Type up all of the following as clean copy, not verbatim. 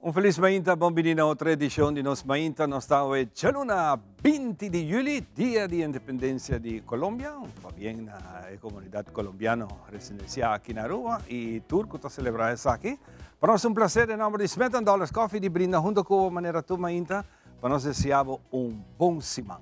Un feliz mainta, bambini otra edición de Nos Mainta. Nos está hoy Chaluna 20 de julio, Día de Independencia de Colombia. Bien, la comunidad colombiana residencia aquí en Aruba y turco está celebrando eso aquí. Para nosotros es un placer en nombre de Smith Dollars Coffee de brinda junto con manera tu mainta. Para nosotros deseamos un buen semana.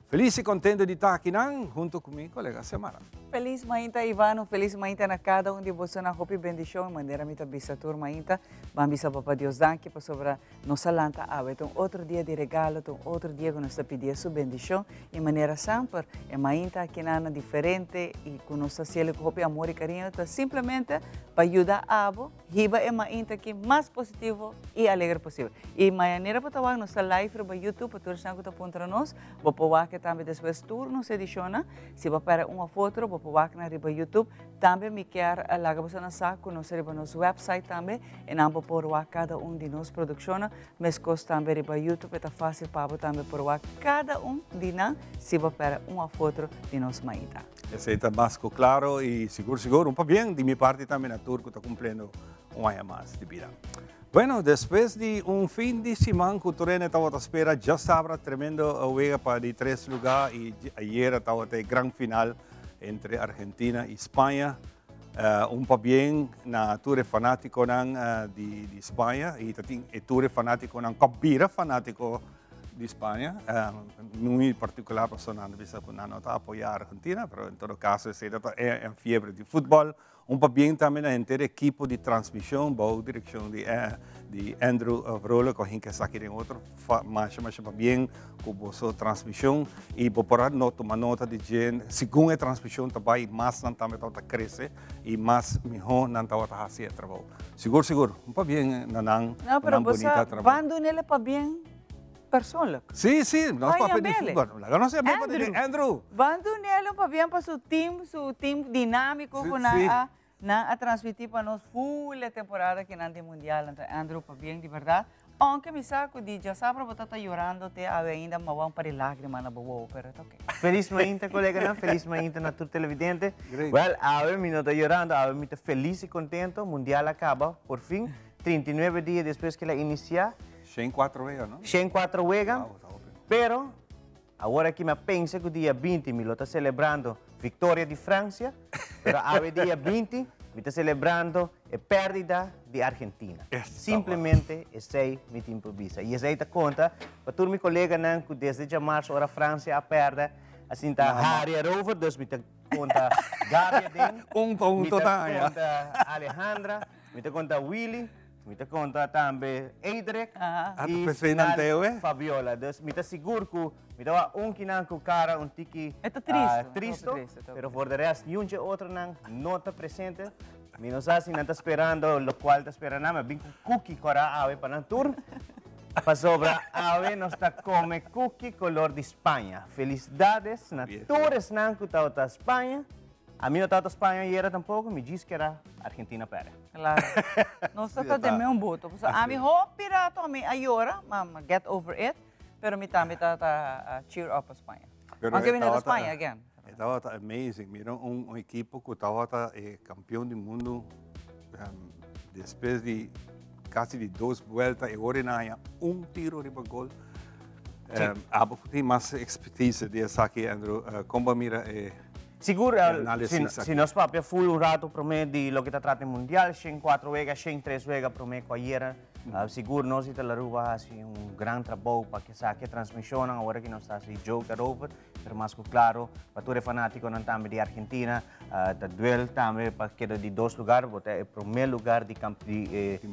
Feliz y contento de estar aquí junto con mi colega Semara. Feliz mainta Ivano, feliz mainta na cada de vocês na hope bendição, maneira mita bisa tur mainta, bambisa papa Deus danke para sobre nossa lanta ave, um outro dia de regalo, um outro dia que nós pedir sua bendição, e maneira sempre, é mainta que nada diferente e com nossa cielo com hope amor e carinho, então simplesmente para ajudar a abo, riba é mainta que mais positivo e alegre possível. E maneira para tawag nossa live no YouTube, para todos que estão para nós, vou pôr que também depois tur nos ediciona, se vai para uma foto, vou pôr na riba YouTube, também me quer lá que na saco, nos riba nos website também, e não vou pôr cada de nós produções, mas costa também riba YouTube, é fácil para também pôr cada de nós, se vai para uma foto de nós mainta. Ese está más claro y seguro, un poco bien, de mi parte también a Turco está cumpliendo un año más de vida. Bueno, después de un fin de semana que Turene estaba a espera, ya sabrá tremendo juego para de 3 lugares y ayer estaba el gran final entre Argentina y España. Un poco bien, na Ture fanático de España y Ture fanático Copira fanático de España, muy particular persona no está apoyar a Argentina, pero en todo caso es en fiebre de fútbol. Un poco bien también el equipo de transmisión, bajo dirección de Andrew Vrole, que que está aquí en otro, más bien como su transmisión y por no tomar nota de gente, según la transmisión también más también crece y más mejor no está haciendo trabajo. Seguro, un poco bien, no, pero bonita trabajo. Bando nele para bien persoonlijk. Sí, no es papel de fútbol. La no se de Andrew. Bando nele para bien para su team dinámico, na a transmitir para nós full temporada que nante mundial, Andrew para bien de verdade. Aunque me saco de já sabe para estar chorando te ainda mawang para lágrima na bobo, pero está okay. Feliz mainta, colega, feliz mainta na tu televidente. Well, a ver, me no está llorando, a ver, me está feliz y contento. Mundial acaba, por fin. 39 días después que la inicia. 4 vegas, ¿no? 4 vegas. Wow, pero, agora que me pensa que o dia 20 me lo está celebrando vitória de França, pero a dia 20 me está celebrando a pérdida de Argentina. Simplesmente, esse me improvisa. E esse aí está conta, para todo meu colega que desde março, a França a perde, assim está Harry over, dus me está conta Gabi den, ponto conta Alejandra, me está conta Willy, me está conta também Eidrek e Fabiola. Dus me está seguro que me está que cara tiki triste, pero por de resto nenhum outro não está presente. Me não sabe se não está esperando, o qual está esperando, mas vem com cookie para a ave para tour. Para sobre a ave nós está come cookie color de Espanha. Felicidades na tours que está a Espanha. A mim não estava a Espanha e era tampouco, me disse que era Argentina para. Claro. Nós está também voto. A mim hopira também agora, get over it, pero me também está cheer up a Espanha. Aunque viene de Espanha again. Estaba amazing. Mira un equipo que estaba campeón del mundo después de casi de 2 vueltas y ahora nada, un tiro de gol. Abo tem más expertise de aquí, Andrew. Como mira seguro, se nós papel full un rato para mim de lo que está tratando mundial, 4 vegas, 3 vegas para mim com ayer. Seguro nós está la Aruba assim grande trabalho para que saque a transmissão agora que nós está assim jogar over, pero mais claro, para todo fanático não também de Argentina, da duel também para que de 2 lugares, botar o primeiro lugar de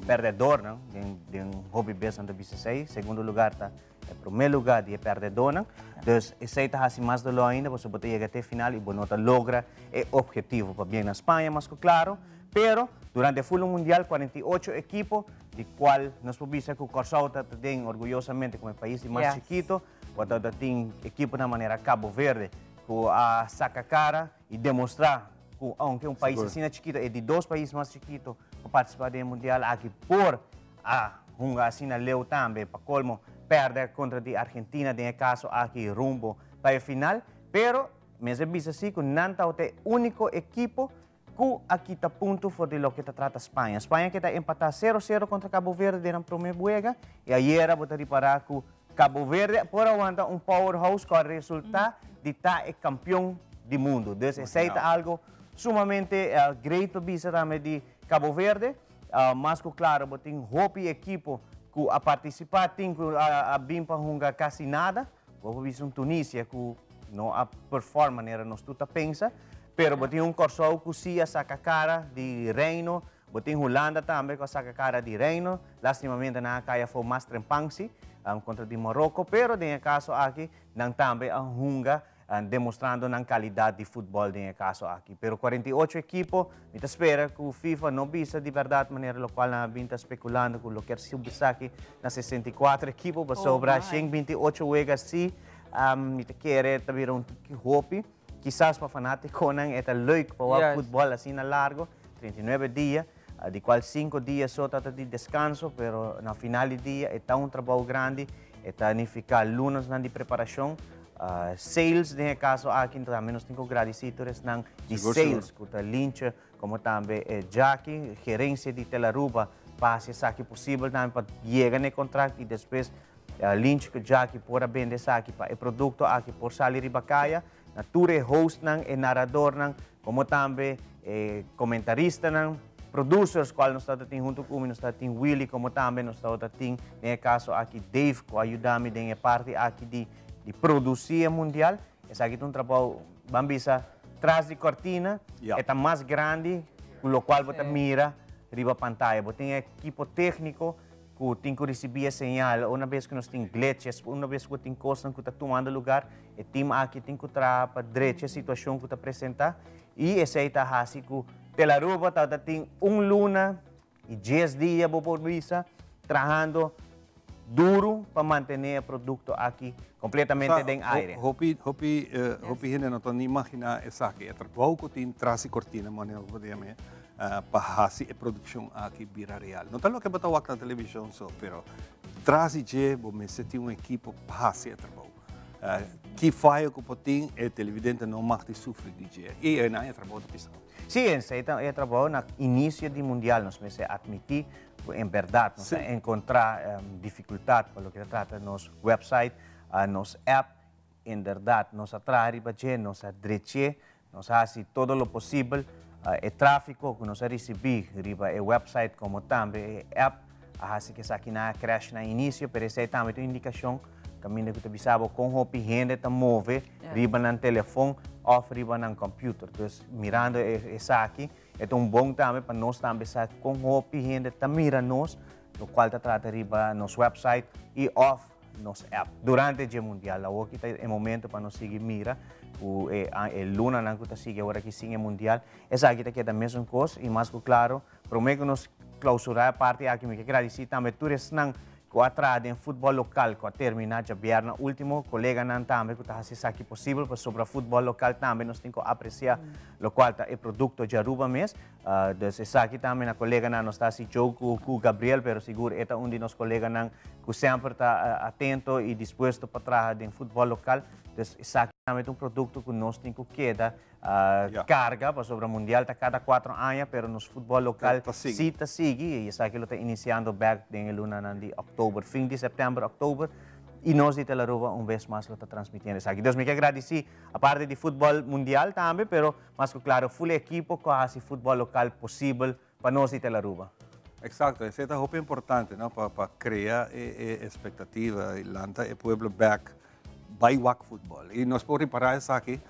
perdedor, não, de hobby best under 16, segundo lugar tá o primeiro lugar de perdedor, não. Então, esse está assim mais de ainda, você pode chegar até final e você logra o objetivo para bem na Espanha, mais claro, pero durante el Fútbol Mundial, 48 equipos, de cual nos podemos que o Corsao está orgullosamente como el país más chiquito, cuando tem equipo de manera Cabo Verde, que saca cara y demostrar que aunque un país así chiquito, es de 2 países más chiquitos para participar del Mundial, aquí por una así leu también, para colmo, perder contra de Argentina, en el caso aquí rumbo para el final, pero me he visto así que Nanta es el único equipo ku aqui está ponto for de lo que trata Espanha. Espanha que está empatar 0-0 contra Cabo Verde na primeira buega e ayer botar para com Cabo Verde por aguantar powerhouse com o resultado de estar campeão do mundo. Então, esse é algo sumamente great para visa também de Cabo Verde, mas claro, botem hope equipo que a participar tem que a bem para jogar quase nada. Vou ver um Tunísia que não a performa maneira nós tudo pensa. Pero botin Corso que sim saca cara de Reino, botin Holanda também com saca cara de Reino. Lastimamente na caia foi mais trempangsi contra de Marrocos, pero em caso aqui não também a hunga demonstrando a qualidade de futebol em caso aqui. Pero 48 equipos, me espera que o FIFA não visa de verdade maneira no qual na vinta especulando que o que subir aqui na 64 equipos, para sobrar 28 wegas sim, me quer também hope. Quizás para fanático não é leuk para o futebol assim na largo, 39 dias, de qual 5 dias só está de descanso, pero na final do dia é um trabalho grande, é nificar lunas de preparação, sales de caso aqui também nós temos agradecidos de sales, que está lincha, como também Jackie, gerência de Telaruba, para se aqui possível também para chegar no contrato e depois lincha que Jackie pode vender aqui para o produto aqui por salir ribacaia. Nature host nang narrador nang como também comentarista nang producers qual nós estamos junto com nós estamos Willy como também nós estamos nesse caso aqui Dave que ajuda-me em parte aqui de produzir mundial esse aqui um trabalho bambisa traz de cortina é mais grande com o qual você mira riba pantalla você tem equipo técnico que tem que receber a señal, uma vez que nós temos glitches, uma vez que tem coisas que está tomando lugar, o time aqui tem que trabalhar para direita a situação que está apresentando, e esse aí está assim que Telaruba tem luna e 10 dias por visa, trabalhando duro para manter o produto aqui completamente em aire. Hopi hindi na to imagina essa aqui, é trabalho que tem traz cortina, maneira que podemos para a produção aqui vira real. Não está lo que batawak na televisão só, pero traz e bom se tem uma equipe para fazer trabalho. Que faz que potem é televidente não mais sofrer de je. E é na trabalho de pessoa. Sim, é trabalho no início do mundial nós me admitir em verdade nós encontrar dificuldade para o que trata nos website, nos app, em verdade nós atrair para je, nós adrete, nós faz todo o possível o tráfego que nós recebemos riba o website como também o app assim que aqui na crash na início pero essa também tem indicação caminho que te bisabo com o gente tá move riba no telefone ou riba no computer então mirando essa aqui é bom também para nós também saber com o gente tá mira nós o qual tá trata riba nos website e off nos app durante o mundial aqui é o momento para nós seguir mira o luna não que sigue agora que sigue mundial essa aqui tá queda mesmo coisa e mais claro prometo nos clausurar a parte aqui me quero agradecer também todos não que atrás em futebol local que terminar já viernes último colega não também que tá se aqui possível para sobre futebol local também nós temos que apreciar o qual tá é produto de Aruba mesmo desse aqui também a colega não nós está se jogo com Gabriel pero seguro é um de nós colega não que sempre está atento e disposto para trabalhar em futebol local esse aqui também é produto que nós temos que queda carga para sobre o mundial tá cada 4 anos pero nos futebol local sim está sigue e esse aqui está iniciando back em luna de outubro fim de setembro outubro e nós de Telaruba vez mais está transmitindo isso aqui. Deus me quer agradecer a parte de futebol mundial também pero mas claro full equipo que faz futebol local possível para nós de Telaruba. Exato, esse é muito importante, não, para criar expectativa e lançar o pueblo back by WAC Futebol. E nós podemos reparar isso aqui,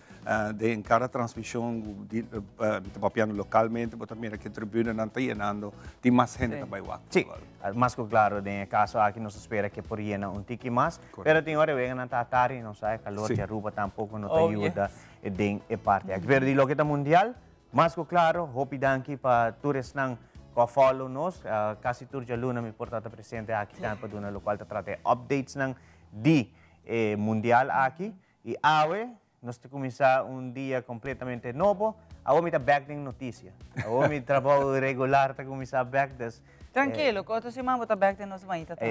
em cada transmissão, papiando localmente, mas também aqui a tribuna não está llenando, tem mais gente by WAC Futebol. Sim, mas claro, no caso aqui nós espera que por llena tique mais, pero tem hora que não está tarde, não sai calor, de Aruba tampouco não te ajuda em parte. Pero de lo que está mundial, mas claro, hope danki para todos não que follow nos, quase turja luna me porta presente aqui para do local te trata updates ng di mundial aqui e awe nós te começar dia completamente novo awe me tá back ng notícia awe me trabalho regular tá começar back das tranquilo quando se mamo tá back de nos mainta tá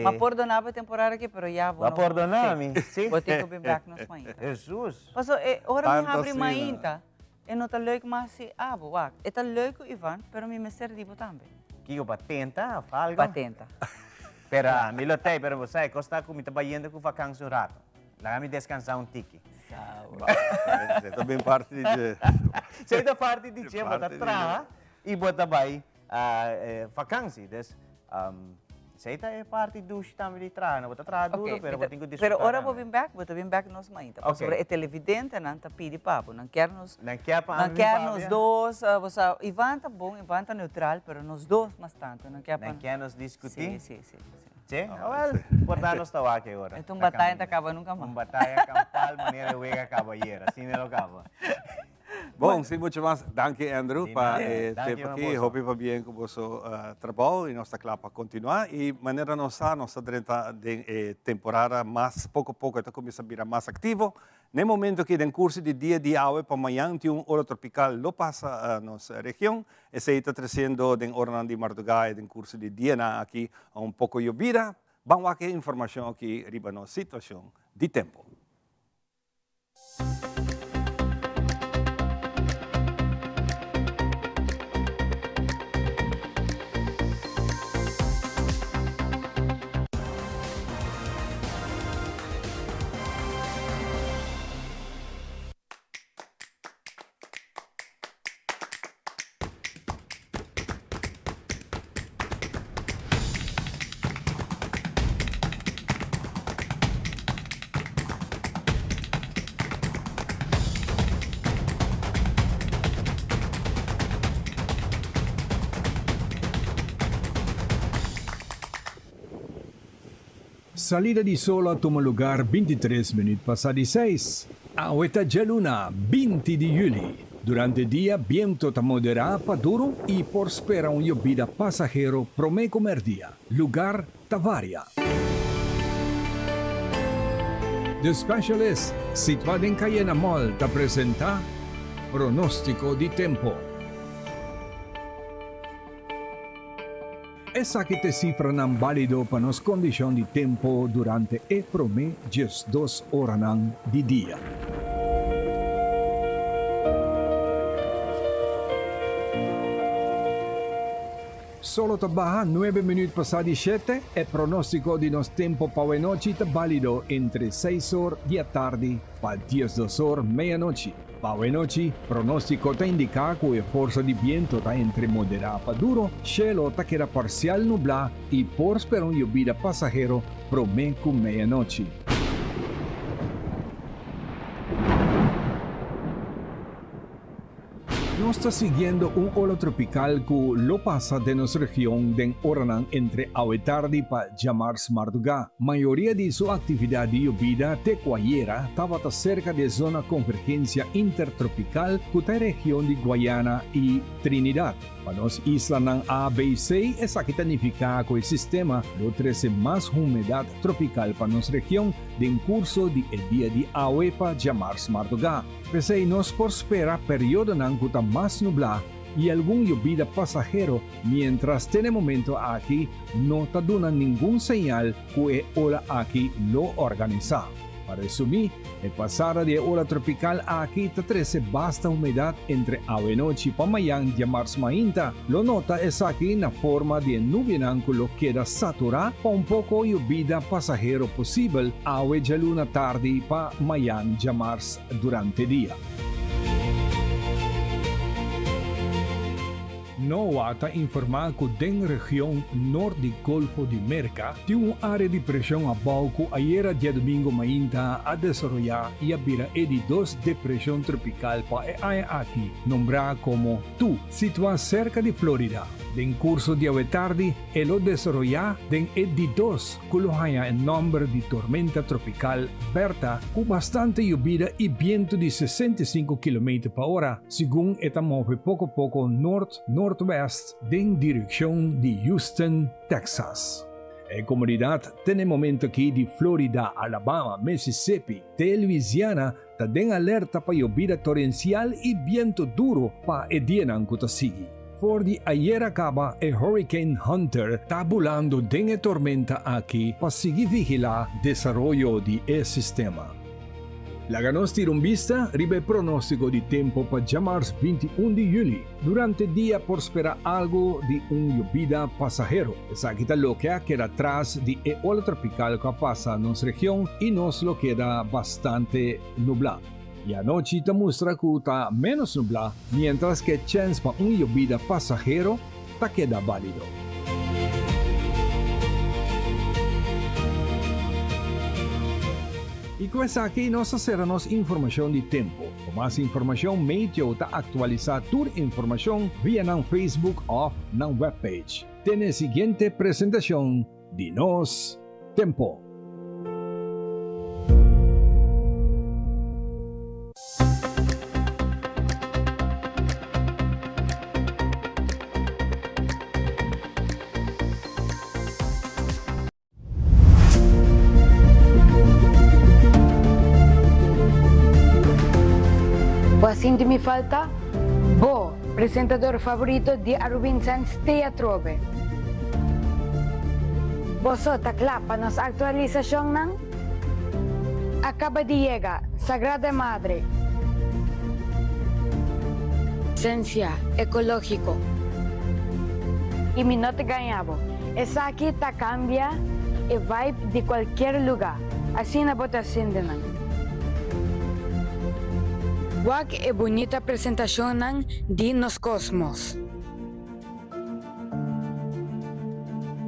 mas perdonava temporada aqui pero já vou perdoname sim vou ter que be back nos mainta Jesus passo ora me abre mainta E não está leuk mas se wak. Está leuk Ivan, pero mi meser tipo também. Kiko patenta, algo? Patenta. Pero, milotei, pero você, costa com me trabalhando com vacância um rato. Lá me descansar um tique. Você também parte de... Você da parte de dia, bota tra e bota vai vacância. Des, você é parte do também de tra, não bota tra duro, pero tenho que Pero ora vou vir back nos mainta. Sobre é televidente, não tá pedi papo, não quer nos dois, você Ivan tá bom, Ivan tá neutral, pero nos dois mas tanto, não quer nos discutir. Sim. Sim? Well, importante está aqui agora. Então batalha não acaba nunca mais. Batalha campal, maneira de caballeira, assim não acaba. Bom, sem muito mais, danke Andrew para tempo aqui, hope pa bien com o vosso trabalho e nós está claro para continuar e maneira nossa temporada mais pouco a pouco está começando a virar mais ativo. No momento que tem curso de dia de aula para amanhã tem hora tropical lo passa a nossa região e se está trazendo den hora de madrugada tem curso de dia aqui a pouco llovida. Vamos a ter informação aqui riba nossa situação de tempo. Salida di solo a lugar 23 minutos pasadi 6. Aweta Jaluna, 20 de julho. Durante el día, viento moderado para duro y por spera un llovida pasajero promeco merdia. Lugar Tavaria. The Specialist, situado en Cayena Mall, te presenta pronóstico de tempo. Essa que te cifra não válido para as condições de tempo durante e prome 2 horas de dia. Solo trabaja 9 minutos pasadi 7 e pronóstico de nos tempo para a noite te válido entre 6 horas da tarde para 10 horas meia-noite. Para a noite, pronóstico te indica que a força de viento está entre moderado para duro, cielo te queda parcial nublado e por esperar uma llovida passageiro promeco meia-noite. Nos está siguiendo un ola tropical que lo pasa de nuestra región de Oranan entre a tarde para llamarse madrugada. Mayoría de su actividad de llovida de Guayera estaba cerca de zona convergencia intertropical con la región de Guayana y Trinidad. Para las islas A, B y C, esa que significa que el sistema lo trae más humedad tropical para nuestra región en curso de el día de hoy para llamarse madrugada. Pese nos por espera periodo nanguta más nublado y algún llovida pasajero, mientras tiene momento aquí no te dando ningún señal que ola aquí lo organiza. Para resumir, el pasar de ola tropical aquí te trae basta humedad entre hoy noche para mañana llamarse mainta. Lo nota es aquí en la forma de nube lo queda saturada para un poco llovida pasajero posible hoy ya luna tarde para mañana llamarse durante el día. NOAA está informando que en la región norte del Golfo de Merca tiene una área de presión abajo que ayer día domingo mainta a desarrollar y abrirá de 2 depresión tropical para aquí, nombrada como Tu, situada cerca de Florida. En curso de hoy tarde, el desarrollar en de 2 que lo haya el nombre de tormenta tropical Berta con bastante lluvia y viento de 65 km por hora, según esta mueve poco a poco norte-northwest en dirección de Houston, Texas. La comunidad tiene momento aquí de Florida, Alabama, Mississippi, de Louisiana, está en alerta para lluvia torrencial y viento duro para el día que sigue. Por de ayer acaba, el Hurricane Hunter está volando de tormenta aquí para seguir vigilar el desarrollo del sistema. Laganos tirumbista ribe pronóstico de tempo para llamars 21 de julio. Durante el día por esperar algo de un lluvia pasajero. Esa quita lo que queda atrás de ola tropical que pasa en nuestra región y nos lo queda bastante nublado. Y anoche te muestra que está menos nublado, mientras que chance para un lluvia pasajero te queda válido. Y con esa aquí nos hacemos información de tiempo. Para más información, medio te actualiza tu información vía en Facebook o en webpage. Tiene siguiente presentación de Nos Tempo. Sinti mi falta, Bo, presentador favorito di Arubinsans Teatrobe. Boso taklapa nos aktualisasyon ng Acaba de llegar, Sagrada Madre. Esencia, ecológico. Y mi no te ganhabo. Esa aquí ta cambia el vibe de cualquier lugar. Así na bota sindenan. Wag e bonita presentación ng Di Nos Cosmos.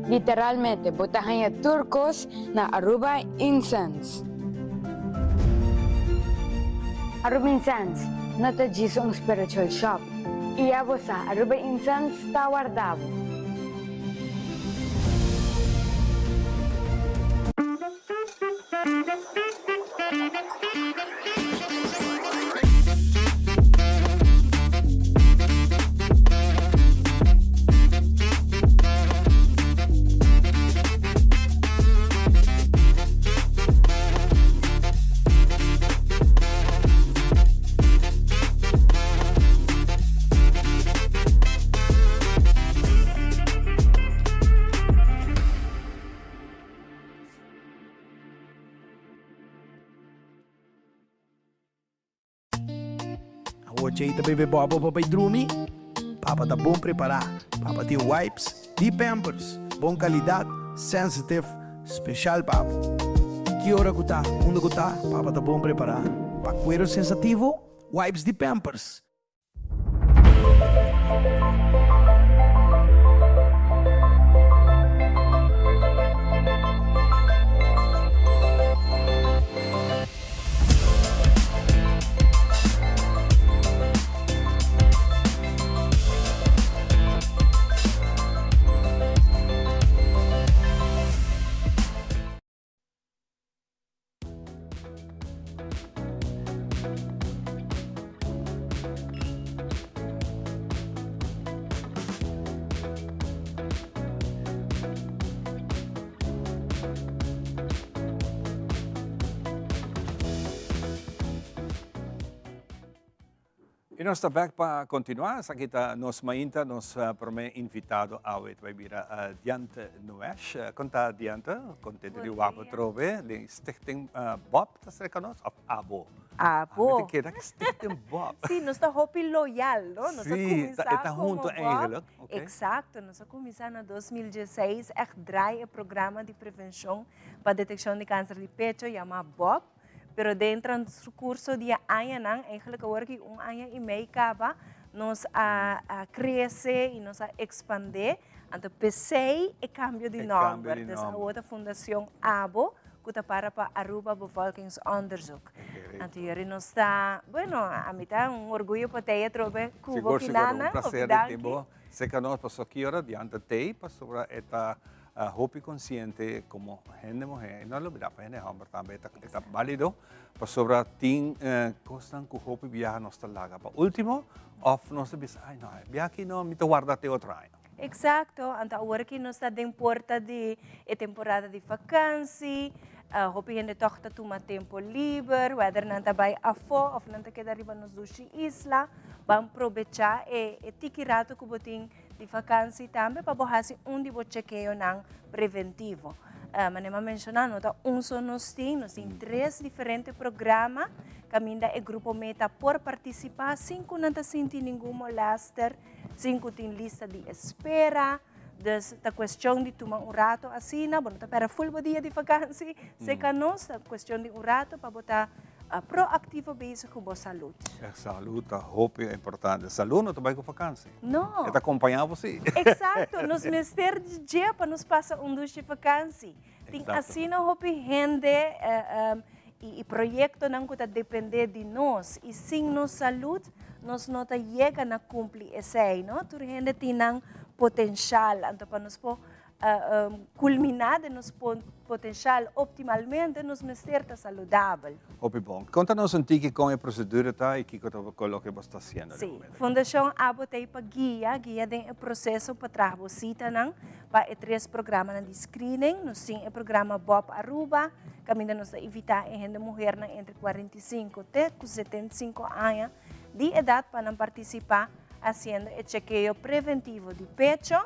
Literalmente, botahan niya turcos na Aruba Incense. Aruba Incense, not a Jisong spiritual shop. Iyabo sa Aruba Incense Tower Davao. Jeita bebe bobo papai drumi, papa tá bom preparar, papa tem wipes, de Pampers, bom qualidade, sensitive, especial papo. Que hora que tá, onde que tá, papa tá bom preparar, para cuero sensativo, wipes de Pampers. E nós estamos back para continuar. Sa kita nos mainta, nos prome invitado a Wetwaibira Diante Nuesh. Conta Diante, contente de wapo trove, de Stichting Bob, tas reconos of Abo. Abo. Kira Stichting Bob. Sim, nós estamos hopi loyal, não? Nós Sim, está junto eigenlijk. Exato, nós começamos em 2016 a draai o programa de prevenção para detecção de câncer de pecho, chamado Bob. Pero dentro do curso de ano, eigenlijk work ano e meio acaba, nós crescer e nós expandir, então pensei e cambio de nome. Dus a outra fundação ABO, que está para Aruba Bevolkingsonderzoek. Então hier nós está, bueno, a mim tá orgulho para ter trobe Cuba Kinana. Prazer de tempo. Se que nós passou aqui hora diante de para sobre esta hopi consciente como gente mujer, no lo olvida para gente hombre también está válido para sobre ting costan que hopi viaja nos laga. Para último, off nos dice, ay no, viaja aquí no, me te guardate otro año. Exacto, então agora que nós está dentro porta de temporada de vacância, hopi gente tochta toma tempo livre, whether nanta vai a fo, of nanta queda riba nos dushi isla, vamos aproveitar e tikirato que botin de vacância também para borrar onde vou chequeio não preventivo. manema mencionando, nota nos tem 3 diferentes programas, caminda é grupo meta por participar, 5 não está sentindo nenhum molester, 5 tem lista de espera, dus a questão de tomar rato assim, bom, tá para full dia de vacância, se canos, a questão de rato para botar proativo bezig com a saúde. A saúde, a roupa é importante. A saúde não vai com vacância. Não. É acompanhar você. Exato, nos ministério de dia para nos passar dia de vacância. Tem assim a roupa rende e projeto não que depender de nós e sem nossa saúde, nós não chega a cumprir esse aí, não? Tu rende tem potencial, então para nos culminar de nosso potencial optimalmente, nos ministério saudável. Opi bom. Conta-nos um tique com a procedura tá e que você está fazendo. Sim, Fundação Abo tem para guia tem o processo para trabalhar para 3 programas de screening, nós temos o programa Bob Aruba, que nos evitar a mulher entre 45 e 75 anos de idade para participar fazendo o chequeio preventivo de pecho.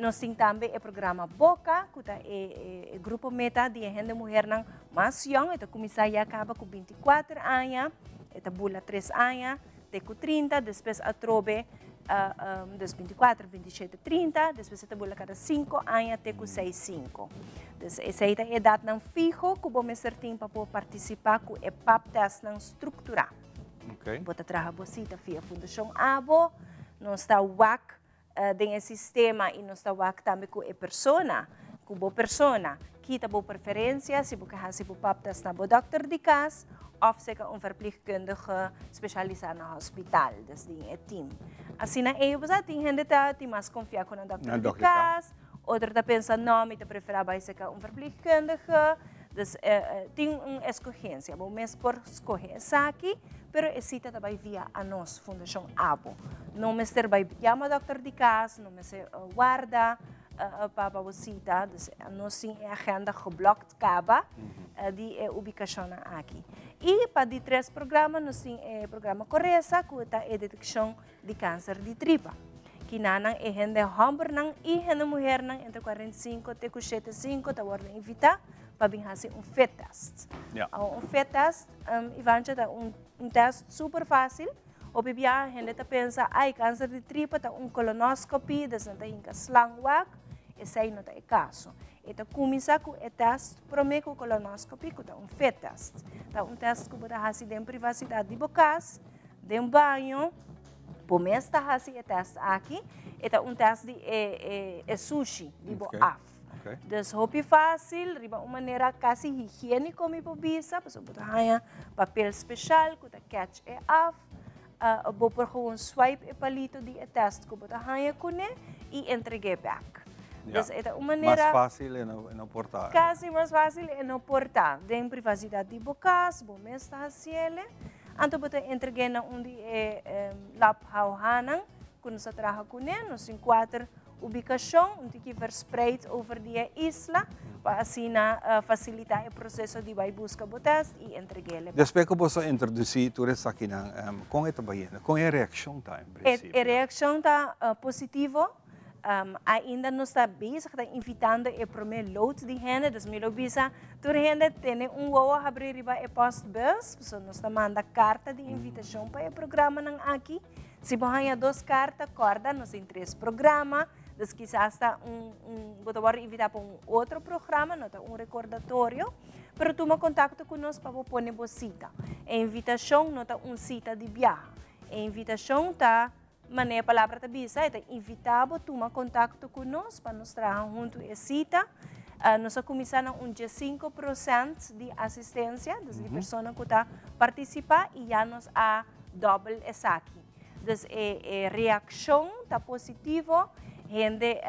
Nós temos também o programa Boca, que é o grupo meta de gente mulher mais jovem, então começa e acaba com 24 anos, então bula 3 anos, até com 30, depois a trobe dos 24, 27, 30, depois a bula cada 5 anos até com 65. Então, essa é a idade não fijo, que vamos ter tempo para participar com o PAP test não estruturado. Okay. Bota trabalhar a via Fundação Abo, nós está WAC, tem sistema e nós estamos também com a persona, que está boa preferência, se você quer o papel na boa doctor de casa, ou se quer verpleegkundige specializado no hospital, dus die é team. Assim, você tem gente que tem mais confiança com o doctor de casa, outra está pensando, não, eu prefiro verpleegkundige, dus tem uma escolhência, vou mesmo por escolher essa aqui, pero essa também via a nossa Fundação Abo. Não me ser vai chamar doctor de casa, não me ser guarda para você, dus nós temos a agenda geblokt acaba de ubicação aqui. E para de 3 programas, nós temos o programa Corresa, que é a detecção de câncer de tripa. Que nana é gente homem e gente mulher entre 45 e 75, está ordem evitar para vir fazer FET test. Um FET test, é um teste super fácil. O bebê a gente pensa, câncer de tripa, tá colonoscopia, das não tem slangwak, esse aí não é caso. Então, começa com o teste, promete com colonoscopia, que é FET test. Tá teste que você faz em privacidade de bocas, de banho, por mês está fazendo o teste aqui, é teste de sushi, de boaf. Dus fácil, de uma maneira quase higiênica como precisa, você pode ter papel especial, que catch é off, vou por um swipe e palito de teste que você ter com e entregue back. Dus é uma maneira mais fácil e não portar. Quase mais fácil e não portar, de privacidade de bocas, bom mês está fazendo. Então, você entrega onde lab hauhanan, quando você trabalha com ele, nós temos 4 ubicações, onde que verspreid over die isla, para assim facilitar o processo de vai buscar botas e entregar ele. Depois que você introduzir tudo isso aqui, com a reação está em princípio? A reação está positiva. Ainda não está bezig, está invitando o primeiro lote de gente, dus me lo bisa, tu gente tem woa abrir e postbus, so nós está manda carta de invitação para o programa aqui. Se você 2 cartas, corda, nós tem 3 programas, dus quizás está você invitar para outro programa, não está recordatório, pero toma contato conosco para pôr cita. A invitação não está cita de viagem, a invitação está maneira a palavra da bisa, é invitável tomar contato conosco para nos trabalhar junto a cita. Nós começamos 5% de assistência das pessoas que estão participando e já nos há double essa aqui. Então, a reação está positiva, gente,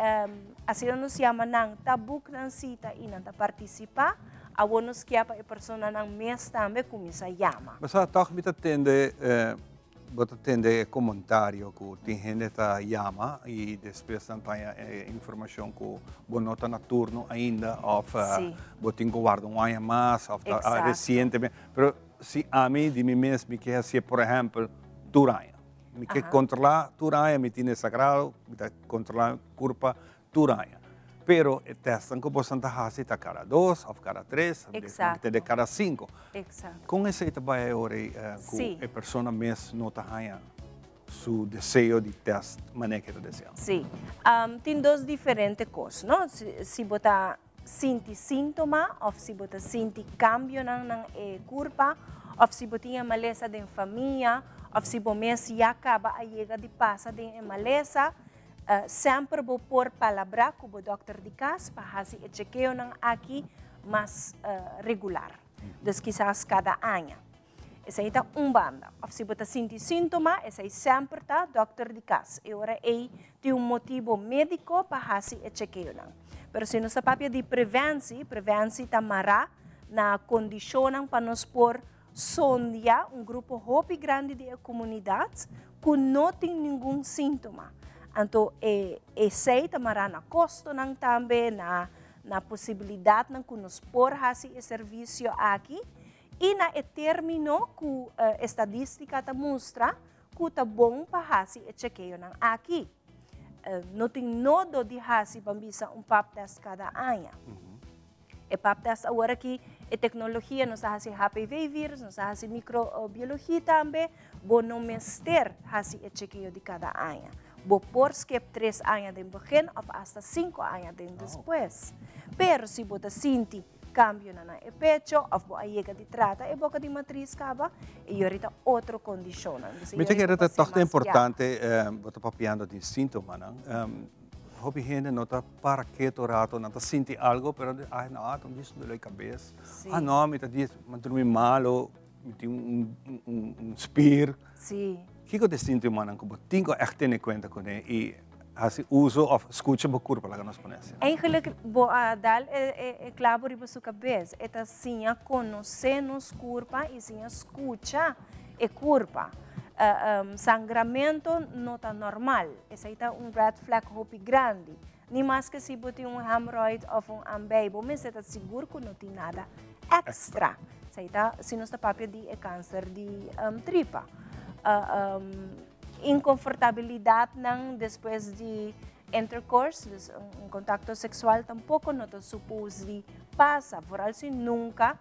assim nos chama não está book na cita e não está participar, a nos que a pessoa não mês também começa a chamar. Mas a toque me atende você atende comentário que tem gente que chama e depois tem informação que você não está no turno ainda, ou você tem que guardar ano mais, ou recentemente. Mas se a mim, de mim mesmo, que é, por exemplo, Turanha. Me quer controlar Turanha, me tem sagrado, me quer controlar a curva Turanha. pero testan ko po sa tahasi ta cada 2 ou cada 3, Exacto. de cada 5. Exacto. Com essa trabalho ore Sim. com a pessoa mesmo nota haya su desejo de test manejo de desejo. Sim. Tem duas diferentes coisas, não? Se botar sente sintoma, ou se botar sente cambio ng curva, ou se botar malesa de família, ou se botar já acaba a chega de passa de malesa, sempre vou pôr palavra com o doutor de casa para fazer o chequeio aqui mais regular. Dus quizás cada ano. Essa aí está banda. Ou se você sente sintoma, essa aí sempre está doutor de casa. E agora aí tem motivo médico para fazer o chequeio. Mas se nossa papel de prevenção está mará na condição para nos pôr sonhar grupo hopi grande de comunidade que não tem nenhum sintoma. Então, esse mará na custo também, na possibilidade de nos pôr fazer o serviço aqui. E na termino que a estatística mostra que está bom para fazer o chequeio aqui. Não tem nada de fazer para pap test cada ano. E pap test agora que a tecnologia nos faz HPV vírus, nos faz microbiologia também, bom não mestre fazer o chequeio de cada ano. Bom por skip 3 anos de begin ou hasta 5 anos de depois. Pero se você sente cambio na pecho, ou a chega de trata, e boca de matriz caba, e ahorita outra condição. Me te quero toch importante, você papiando de sintoma, hobby gente nota para que rato, não sente algo, pero ai não, tô disso dele cabeça. Ah não, me tá diz, me dormi malo, me tem spir. Sim. Que que te sintoma não, como tenho echt in conta com ele e assim uso of escuta por curva lá nos ponesse. Eigenlijk dal clavo riba sua cabeça, eta sim a conhecer nos curva e sim a escuta e curva. Sangramento não está normal. Essa está red flag hopi grande. Nem mais que se bote hemorroid ou ameibo, mas está seguro que não tem nada extra. Essa está se não está papel de câncer de tripa. Inconfortabilidade depois de intercourse, contato sexual, tampouco não está suposto de passar, por assim nunca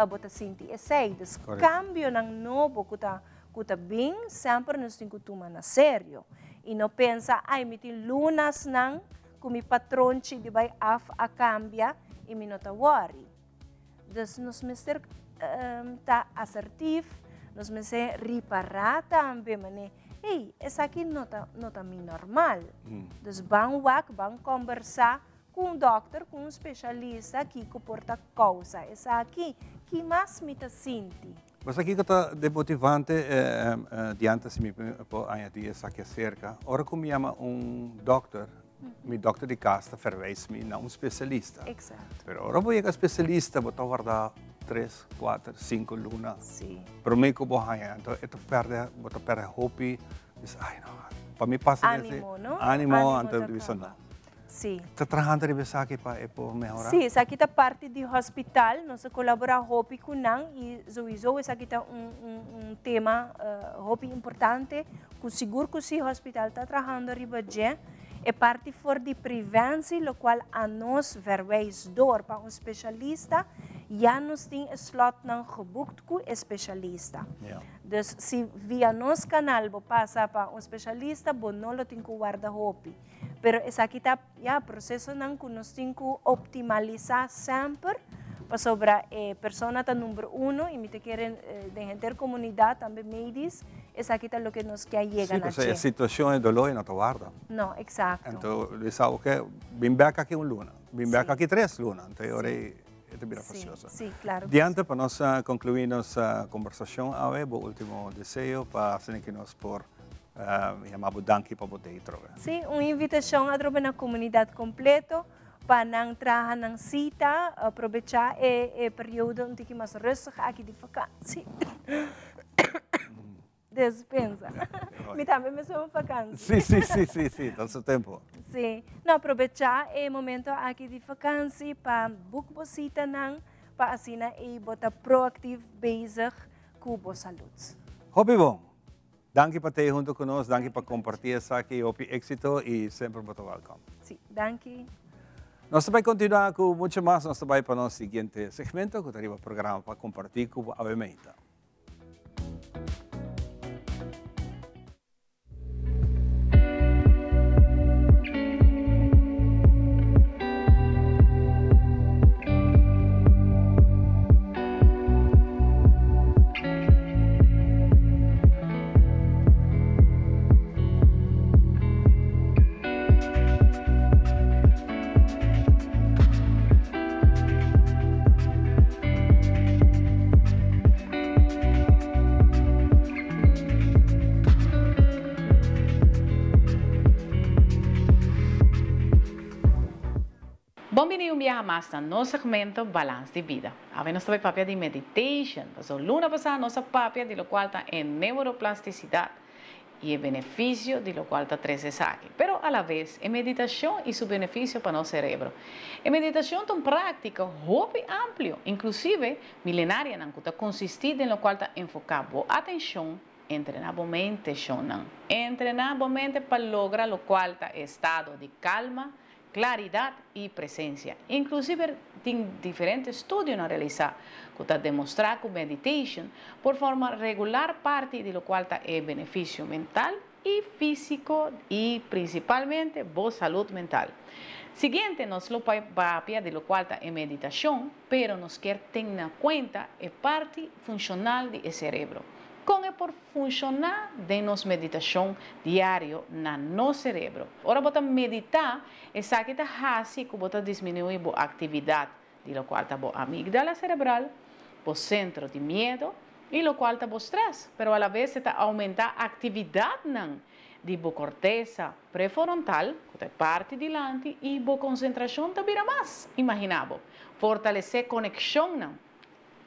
você sente esse. Cambio novo que está bem, sempre nos tem que tomar na sério. E não pensa, ai, me tem lunas nang, que mi patrão de vai a cambia e me não está worry. Então, nos mister tá assertivo, nos mister reparar também, mané. Hey, essa aqui não tá normal. Então, vamos conversar com um doutor, com um especialista que comporta causa. Essa aqui, que mais me sente. Mas aqui que está demotivante, diante se me añadir essa aqui cerca. Ora como chama doutor, meu doutor de casa verwijst-me naar especialista. Exato. Pero ora vou chegar especialista, vou guardar 3, 4, 5 lunas. Sim. Pero me ko bohaya, então eu perde hope, diz, ai não, para mim passa ânimo, esse não? ânimo ante divisão. Sim. Está trabalhando riba aqui para melhorar. Sim, essa aqui está parte do hospital, nós colaboramos hopi com nang e zoizo essa aqui está tema hopi importante, que seguro que o hospital está trabalhando riba já. É parte for de prevenção, o qual a nós verwijs door para especialista, já nos tem slot ng geboekt com especialista. Yeah. Dus se via nosso canal passa para especialista, não lo tem que guardar hopi. Pero essa aqui está processo nang que nós tem que optimalizar sempre para sobre a pessoa número 1 e me te querem de intercomunidade também médicos. Essa aqui é o que nos quer chegar na gente. Sim, a situação de dolor não te guarda. Não, exato. Então, eles sabem que vem back aqui luna, vem back aqui 3 lunas. Então, agora é bem precioso. Sim, claro. Diante, para nós concluir nossa conversação, o último desejo para que nós por chamamos danke para poder ir trocar. Sim, uma invitação a trocar na comunidade completa para não trabalhar na cita, aproveitar o período onde que mais rustig aqui de vacância. Despensa. Me também me sou vacância. Sim, todo o tempo. Sim, não aproveitar o momento aqui de vacância para buscar cita para assim e botar proativo bezig com a saúde. Hobby bom. Danke por ter junto conosco, danke por compartilhar isso aqui, hobby éxito e sempre muito welcome. Sim, danke. Nós vamos continuar com muito mais. Nós vamos para o nosso seguinte segmento, que teremos um programa para compartilhar com a Avemeita. Bom-vindo a mais no segmento Balance de Vida. Agora nós estamos papel de meditation. Passou luna passada nossa papel de lo qual está em neuroplasticidade e o benefício de lo qual está 13 aqui. Pero a la vez, a meditação e seu benefício para nosso cérebro. A meditação é uma prática muito ampla, inclusive milenária, que está consistida em lo qual está enfocado a atenção, entrenar a mente, entrenar a mente para lograr lo qual está estado de calma, claridade e presença. Inclusive, tem diferentes estudos a realizar que está demonstrando que a meditation, por forma regular, parte de lo qual está o benefício mental e físico e principalmente boa saúde mental. Seguinte, nós lo papia de lo qual está a meditação, pero nos quer ter em conta a parte funcional do cérebro. Como é por funcionar de nossa meditação diária no nosso cérebro. Ora, você meditar, é que está fácil que você diminui a atividade, de lo qual está a amígdala cerebral, o centro de medo, e lo qual está o estresse. Pero, a la vez, está aumentar a atividade de a corteza pré-frontal, que é parte de lante, e a concentração está vira mais. Imaginamos, fortalecer a conexão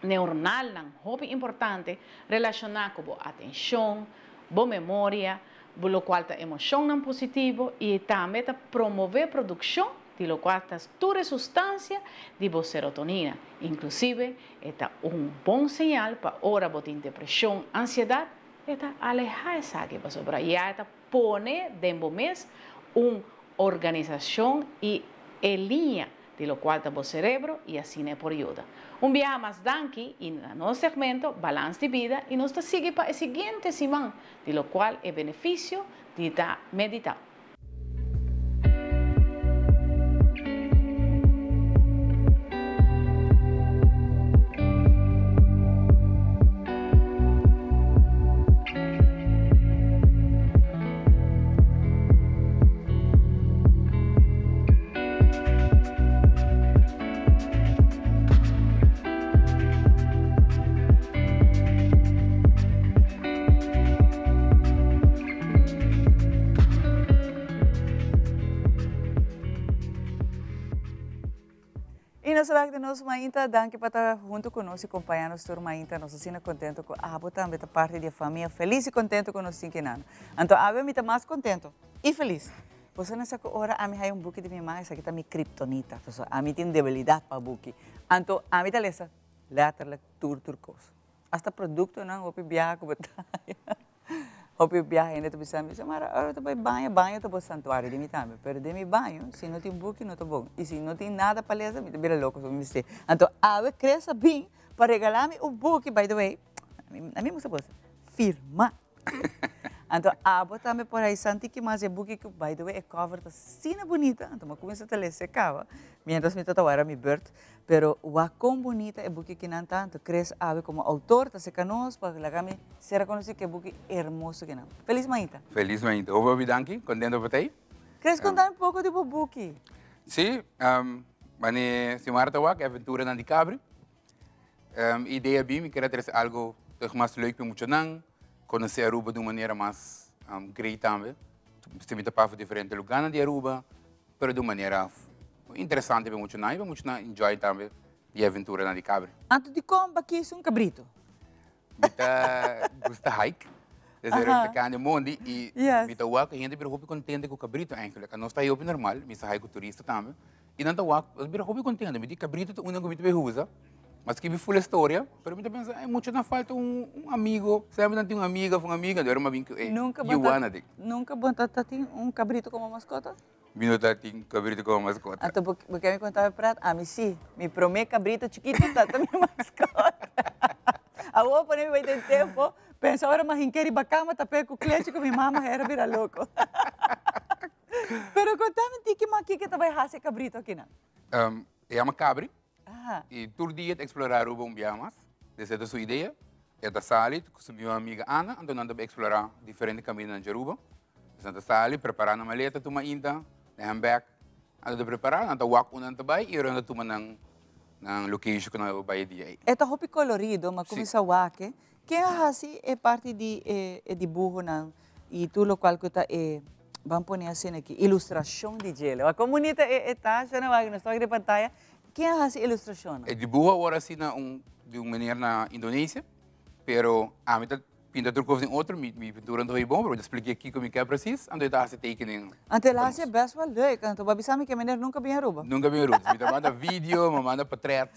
neuronal, muito importante, relacionado com a atenção, boa memória, lo qual a emoção positiva e também promover a produção de lo qual está toda substância de serotonina. Inclusive, é bom sinal para hora de depressão, ansiedade, é alejar essa que passou para aí, é poner dentro do mês uma organização e linha de lo qual está o cérebro e assim é por ajuda. Viaje mais daqui e no nosso segmento Balance de Vida e nós seguimos para o seguinte semana, de lo qual é benefício de meditar. E nós sabemos que nós ainda danke para estar junto conosco e acompanhar nossa turma ainda. Nós estamos contentes com a também da parte da família, feliz e contente com nós cinco anos. Então, a mim está mais contente e feliz. Você nessa hora a mim hay buque de minha mãe, essa aqui está minha kriptonita. Então, a mim tem debilidade para buque. Então, a mim está lesa, letterlijk turcos. Hasta produto não, o viaje com batalha. O viaje ainda tu sabe, mas agora tu vai banho tu vai santuário de mim também. Pero de mim banho, se não tem buque não tá bom. E se não tem nada para lesa, me vira louco, me dizer. Então, a ver cresça bem para regalar-me o buque, by the way. A mim você pode firma. Então, a também por aí santi que mais é buque que by the way é cover tá sina bonita. Então, eu começo a ler secava. Mientras me tatuara mi birth, pero o quão bonita é buque que não tanto. Cresce a ver como autor, tá se canos para que me se reconhecer que é buque hermoso que não. Feliz manhã. Feliz manhã. Ovo bidanki, contento por aí? Queres contar um pouco do buque? Sim, mas se Marta Wak, aventura na Dicabri. Ideia bem, me queria trazer algo mais leuk para muito não. Conhecer Aruba de uma maneira mais great também. Se me tapava diferente lugar de Aruba, mas de uma maneira interessante para muito não enjoy também a aventura na Dicabri. Antes de como aqui é cabrito? Mita gusta hike. Desde que ande mundi e mita Wak, a gente vira muito contente com o cabrito eigenlijk. Nós está aí normal, mita hike turista também. E não tá Wak, vira muito contente, mita cabrito uma coisa que usa. Mas que vi full história, pero me pensa, muito na falta amigo, sempre não tem uma amiga, era uma vinca, Nunca botar tem cabrito como mascota? Minuto ating cabrito como mascota. Então, porque me contava prato, mim sim, me promete cabrito chiquito, tá também mascota. A roupa nem vai ter tempo, pensa, agora mas quer ir bacana, tá pego o cliente com minha mama, era vira louco. Pero contame ti que maqui que vai fazer cabrito aqui, não? É uma cabri, e todo dia explorar o bom biamas, essa é a sua ideia. É sali, com minha amiga Ana, então nós vamos explorar diferentes caminhos na Jeruba. Então sali, preparar na maleta, tuma ainda, na handbag, ando preparar, ando walk unang tabay, e ando tuma ng location que nós vai dia. Esta roupa colorido, mas começa a walk, que assim é parte de dibujo não, e tudo o qual que está vamos pôr assim aqui, ilustração de gelo. A comunidade está, já não é, estou de pantalla, que assim ilustração? É dibujo agora assim de uma maneira na Indonésia. Pero a mim pinta trucos em outro, minha pintura não é bom, mas eu expliquei aqui como é preciso, então eu faço tekening. Ante lá é best well leuk, então babi sabe que menino nunca vinha Aruba. Nunca vinha Aruba, me manda vídeo, me manda portrait,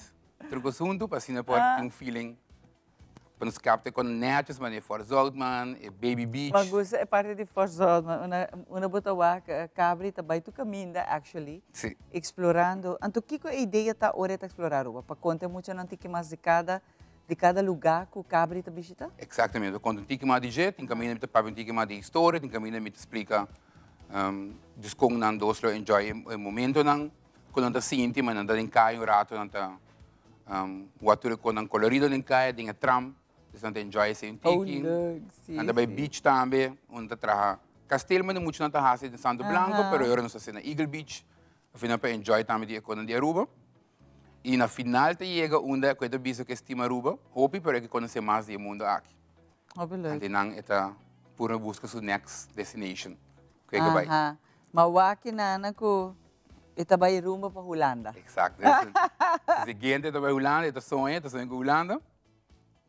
trucos junto, para assim pode ter feeling, para nos captar com netos, mas é Fort Zoutman, é Baby Beach. Mas é parte de Fort Zoutman, uma bota cabri também tu caminha, actually, explorando. Então que a ideia tá hora de explorar Aruba, para contar muito não tem que mais de cada lugar que o cabri está visitando? Exatamente. Quando tem que mais de jeito, tem caminho para tem que mais de história, tem caminho para explicar como não dois enjoy o momento não, quando está sente, mas não está em caio rato, não está o ator quando colorido em caio, tem a tram, então não enjoy sem tiki. Anda by beach também, onde está castelo, mas muito não está assim de Santo Blanco, pero agora não está na Eagle Beach, afinal para enjoy também de quando de Aruba. E na final te chega onde eu estou que estima Aruba, hope para que conhecer mais do mundo aqui. Então, é pura busca sua next destination. Que vai. Mas aqui na ko ita vai rumbo para Holanda. Exato. Seguinte ita vai Holanda, ita sonha com Holanda.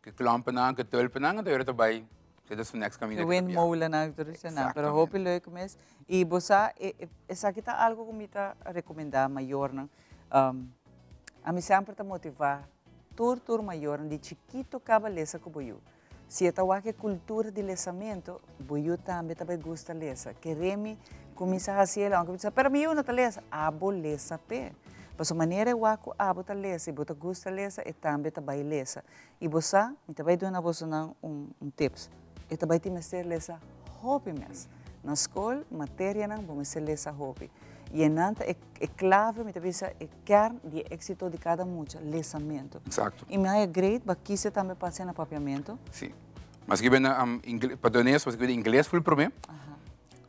Que klampen na, que tulpen na, então ita vai. Dit is next caminho. Que win molen na na, pero hope leuk mes. E bosa, essa aqui tá algo que me tá recomendar maior não. A mim sempre está motivar tur maior de chiquito acaba lesa com boiú. Se é tal que cultura de lesamento, boiú também gosta lesa. Queremos começar a fazer algo, pero mim não tá lesa, abo lesa pé. Mas a maneira eu acho abo tá lesa, e bota gosta lesa e também tá vai lesa. E você, então vai dar na você tips. E também tem que ser lesa hobby mesmo. Na escola, matéria não, vamos ser lesa hobby. E enanta é clave, me avisa, é kern de êxito de cada mucha, lesamento. Exato. E me é great, porque você também passa no papiamento. Sim. Mas que vem padronês, mas que vem inglês foi o problema.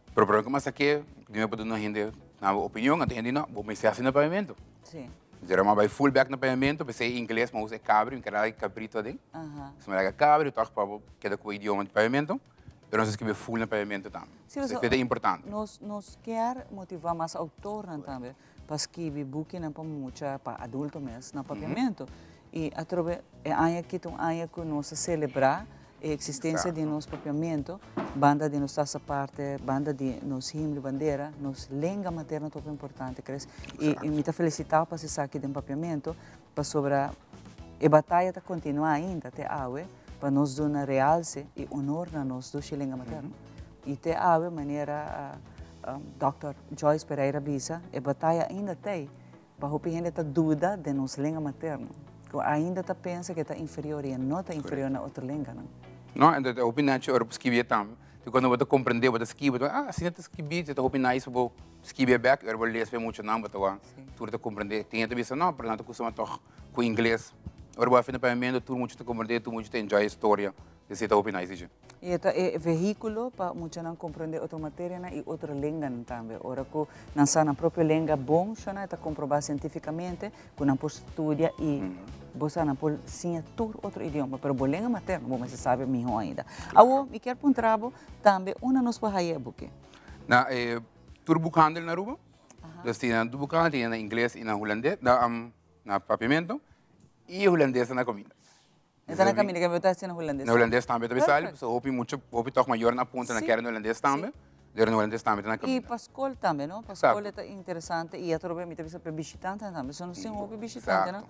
O problema que mas aqui, de meu padrão gente na opinião, até gente não, vou me ser assim no papiamento. Sim. Dizer uma vai fullback no papiamento, para ser inglês, mas usa cabrio, em cada cabrito ali. Se me dá cabrio, toque para cada com o idioma de papiamento. Pero nós escrever full no pavimento também. Isso é importante. Nós quer motivar mais autor também para escrever book não para muita para adulto mesmo no pavimento. E através que nós celebrar a existência de nosso pavimento, banda de nossa parte, banda de nos himno de bandeira, nos língua materna é importante, crees? E me felicitar para se aqui do pavimento para sobre a batalha tá continuar ainda até awe. Para nós dar uma realce e honor na nós do língua materna. E te ave maneira Dr. Joyce Pereira Bisa, a batalha ainda tem, para o gente tá dúvida de nossa língua materna. Ainda tá pensa que está inferior e não está inferior na outra língua, não? Não, então a opinião é para escrever também. Quando você compreender, você escreve, assim não está escrevendo, você opinião isso, vou escrever back, eu vou ler muito não, mas tu tá compreender, tem que pensar não, para não costuma toch com inglês. Agora, vai fazer pagamento, tudo muito te compreender, tudo muito te enjoy a história, desse tá opinião isso. E é veículo para muito não compreender outra matéria e outra língua também. Ora que não na própria língua bom, já não está comprovado cientificamente, que não pode estudar e você não pode sim outro idioma, mas a língua materna, bom, mas você sabe melhor ainda. Agora, eu quero um trabalho também, uma nos pahaia buque. Na tur boekhandel na Aruba, dus tem do boekhandel, tem na inglês e na holandês, na papiamento. E holandês na comida. Então, na comida que eu estou fazendo holandês? Na holandês também, talvez sabe, so hope toch maior na ponta na querem holandês também, no holandês também na comida. E para a escola também, não? Para a escola é interessante e a troca me talvez para visitante também, só não sei hobby visitante, não?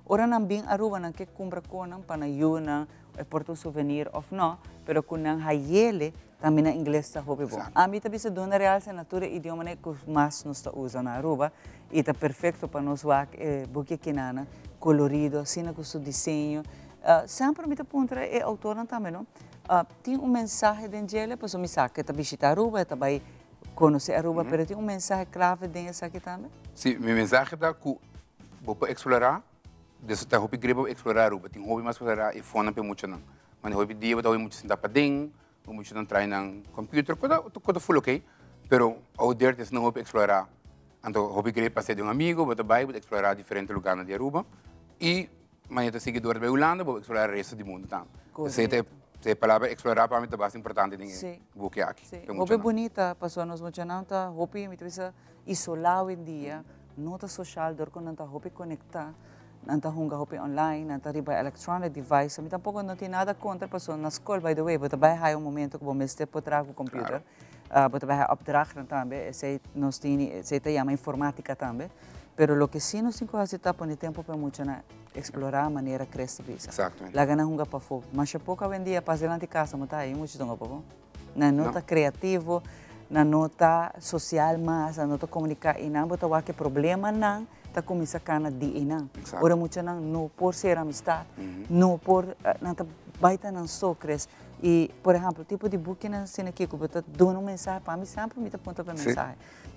Ora não bem Aruba não que compra conan para na yuna, é porto souvenir ou não, pero conan hayele também na inglês está hopi bom. A mim também se dona real se natura idioma né que mais nós está usando na Aruba e está perfeito para nós wak buque kinana colorido, assim com seu desenho. Sempre me aponta é autor também, não? Tem mensagem dentro dele, para o mensagem que está visitar Aruba, está vai conhecer Aruba, mas tem mensagem clave dentro aqui também? Sim, minha mensagem é que vou explorar, desse tá hopi greba explorar Aruba, tem hopi mais explorar e fona para muito não. Mas hopi dia vou muito sentar para dentro, muito não trai na computer, quando full ok, pero ao der des não hopi explorar. Então hopi greba para ser de amigo, vou explorar diferentes lugares de Aruba e mas eu seguidor da Holanda, vou explorar o resto do mundo também. Se a palavra explorar para mim é bastante importante em buque aqui. Hopi bonita, passou nos muito não tá hopi me precisa isolar em dia, nota social dor quando tá hopi conectar. Nanta hunga hopi online, nanta riba electronic device. Mi tampouco não tem nada contra pessoa na escola, by the way, but vai há momento que vamos ter por trás o computer, but vai há opdrachten também, se nós tem, se te chama informática também. Pero lo que sim nós temos que fazer por tempo para muito na explorar a maneira crescer bisa. Exatamente. Lá gana hunga para fogo, mas se pouco vem dia para de casa, mas tá aí muito tonga para na nota criativo, na nota social, mas na nota comunicar e não botar que problema não tá começa cana de ina. Ora muito não por ser amistade, não por não tá baita não socres e por exemplo tipo de book na cena aqui que botar dona mensagem para mim sempre me tá ponta para mensagem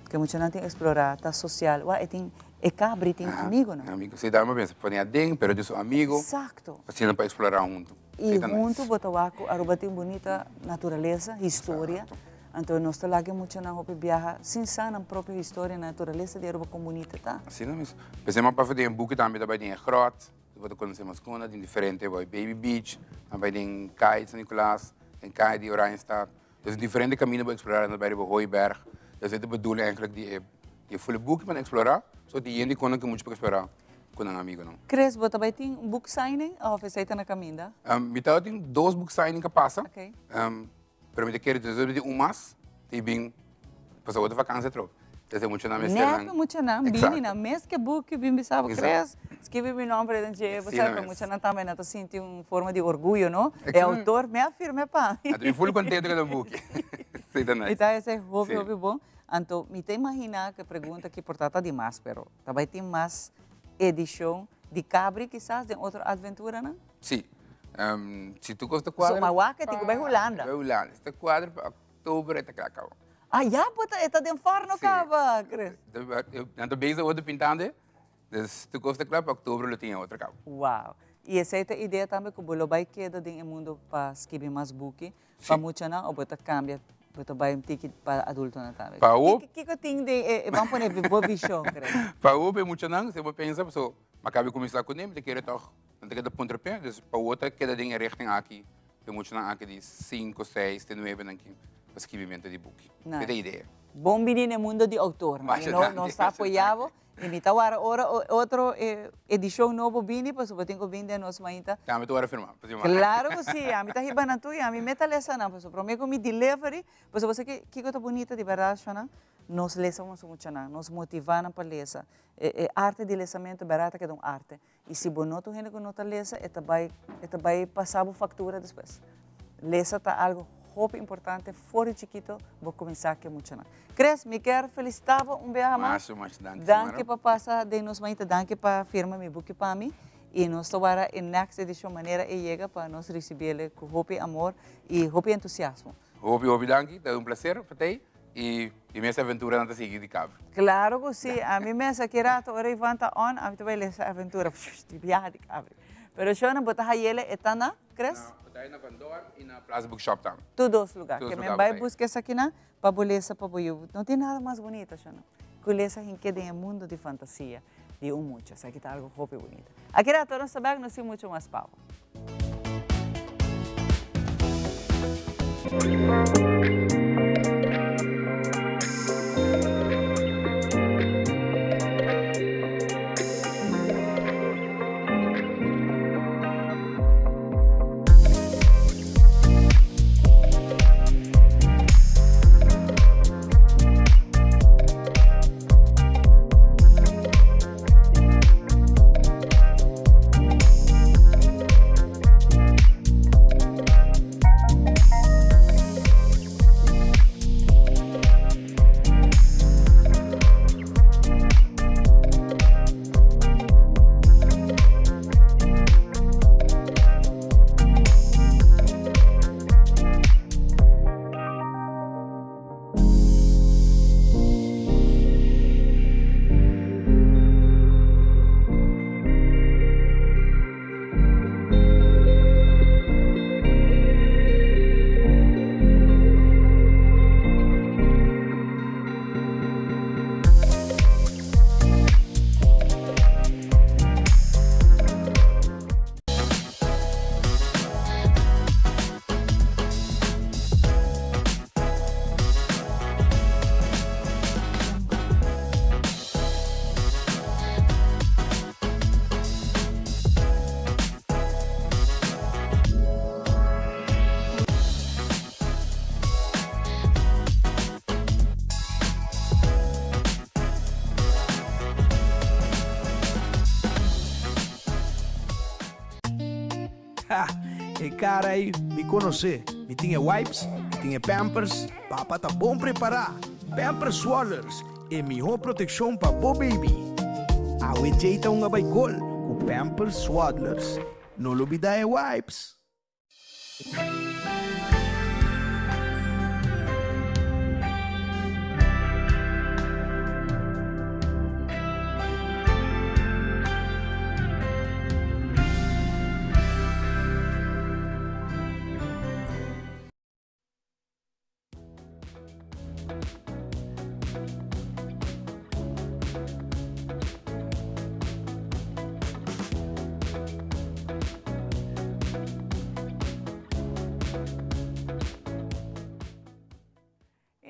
que muito não tem explorar tá social, ué tem cabri tem amigo não. Amigo, se dá uma vez pode ir dentro, pero de seu amigo. Exato. Assim para explorar junto. E junto botar o Aruba tem bonita natureza, história. Então, nós estamos muito na roupa viajar, sem ser na própria história, na natureza de Aruba como bonita, tá? Assim não mesmo. Pensamos para fazer um book também, também tem grot, depois conhecemos coisas, tem diferente, vai Baby Beach, também tem Kai de São Nicolás, tem Kai de Oranjestad. Dus diferente caminho para explorar, também tem Hooiberg. Dus het bedoeling eigenlijk die volle boek para explorar, zodat die gente kon que muito para explorar com um amigo não. Cres, você também tem book signing ou você está na caminho? Então tem 2 book signing que passa. Ok. Pero me quero dizer de umas, e bem, passou outra vacância troca. Então muito na mesa. Não, muito não, bem na mesa que book, bem pensava, Cres, escreve meu nome para dentro, você sabe muito não também, não sinto uma forma de orgulho, não? É autor, me afirma para. Estou full contente com o book. Então esse é hobby bom. Então me te imaginar que pergunta que portata demais, pero também tem mais edição de cabri, quizás de outra aventura, não? Sim. Se tu gosta do quadro... So, mawaka, tigo ba Holanda? Ba Holanda. Este quadro para outubro é Krakau. Ah, já, puta, é de forno ka ba, Chris? Então, bem, eu vou pintando. Se tu gosta para outubro, eu tenho outra cabo. Uau. E essa é a ideia também que o bolo vai quedar no mundo para escrever mais book, para muito não, ou para cambiar, para vai ticket para adulto na também. Para o... Que que tem de... Vamos pôr boa visão, Chris. Para o, é muito não, se você pensa, so, acabe começar com ele, quer toch... Dan kijk je de pontrepe, dus para outra queda dingen richting aqui, eu muito na aqui de 5, 6, 9 aqui, para escrevimento de book. É a ideia. Bom menino no mundo de autor, mas não está apoiado. E me está agora outra edição nova bini, para o tenho vender nós mainta. Tá, me tô agora firmar. Claro que sim, a mim está ribando tu, a mim meta lesa não, para prometo me delivery, para você que coisa bonita de verdade, Shana. Nós lesamos muito, nós motivamos para lesa. Arte de lesamento barata que é uma arte. E se você não tem que nota lesa, vai passar a factura depois. Lesa está algo muito importante, fora chiquito, vou começar aqui muito. Cres, me quero felicitar, beijo mais. Danke para passar de nós, mas danke para firma meu book para mim. E nós estamos agora em next edition maneira e chega para nós receber com muito amor e muito entusiasmo. Muito danke, é prazer para ti. E minha aventura não está seguindo de cabo. Claro que sim. A mim mesmo aqui rato, ora levanta on, a mim também essa aventura de viagem de cabo. Pero eu não botar ele está na, Cres? Não, botar na Vandor e na Plaza Bookshop também. Todos os lugares. Que me vai buscar essa aqui na, para boleza para boiú. Não tem nada mais bonito, Xana. Coleza em que tem um mundo de fantasia, de muito. Essa aqui está algo muito bonito. Aqui rato, nós sabemos que nós temos muito mais pau. cara aí, me conhecer. Me tinha wipes, me tinha pampers, papa tá bom preparar. Pampers Swaddlers, é melhor proteção para o baby. Awe jeita uma baikol, com Pampers Swaddlers. Não olvida é wipes.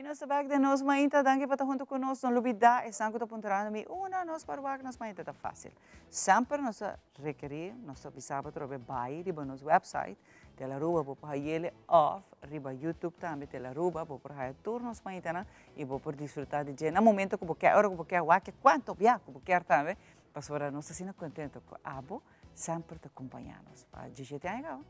Nós bag de nós mainta, danke para junto conosco, não lubida, e sangue tá apontando me uma nós para bag nós mainta tá fácil. Sempre nós requerir, nós avisava trobe bai riba nos website, tela ruba por ele off, riba YouTube também tela ruba por aí turnos mainta na e por desfrutar de na momento que porque hora que porque que quanto via que porque também, para nós assim contento com abo. Sempre te acompanhamos. 17 anos,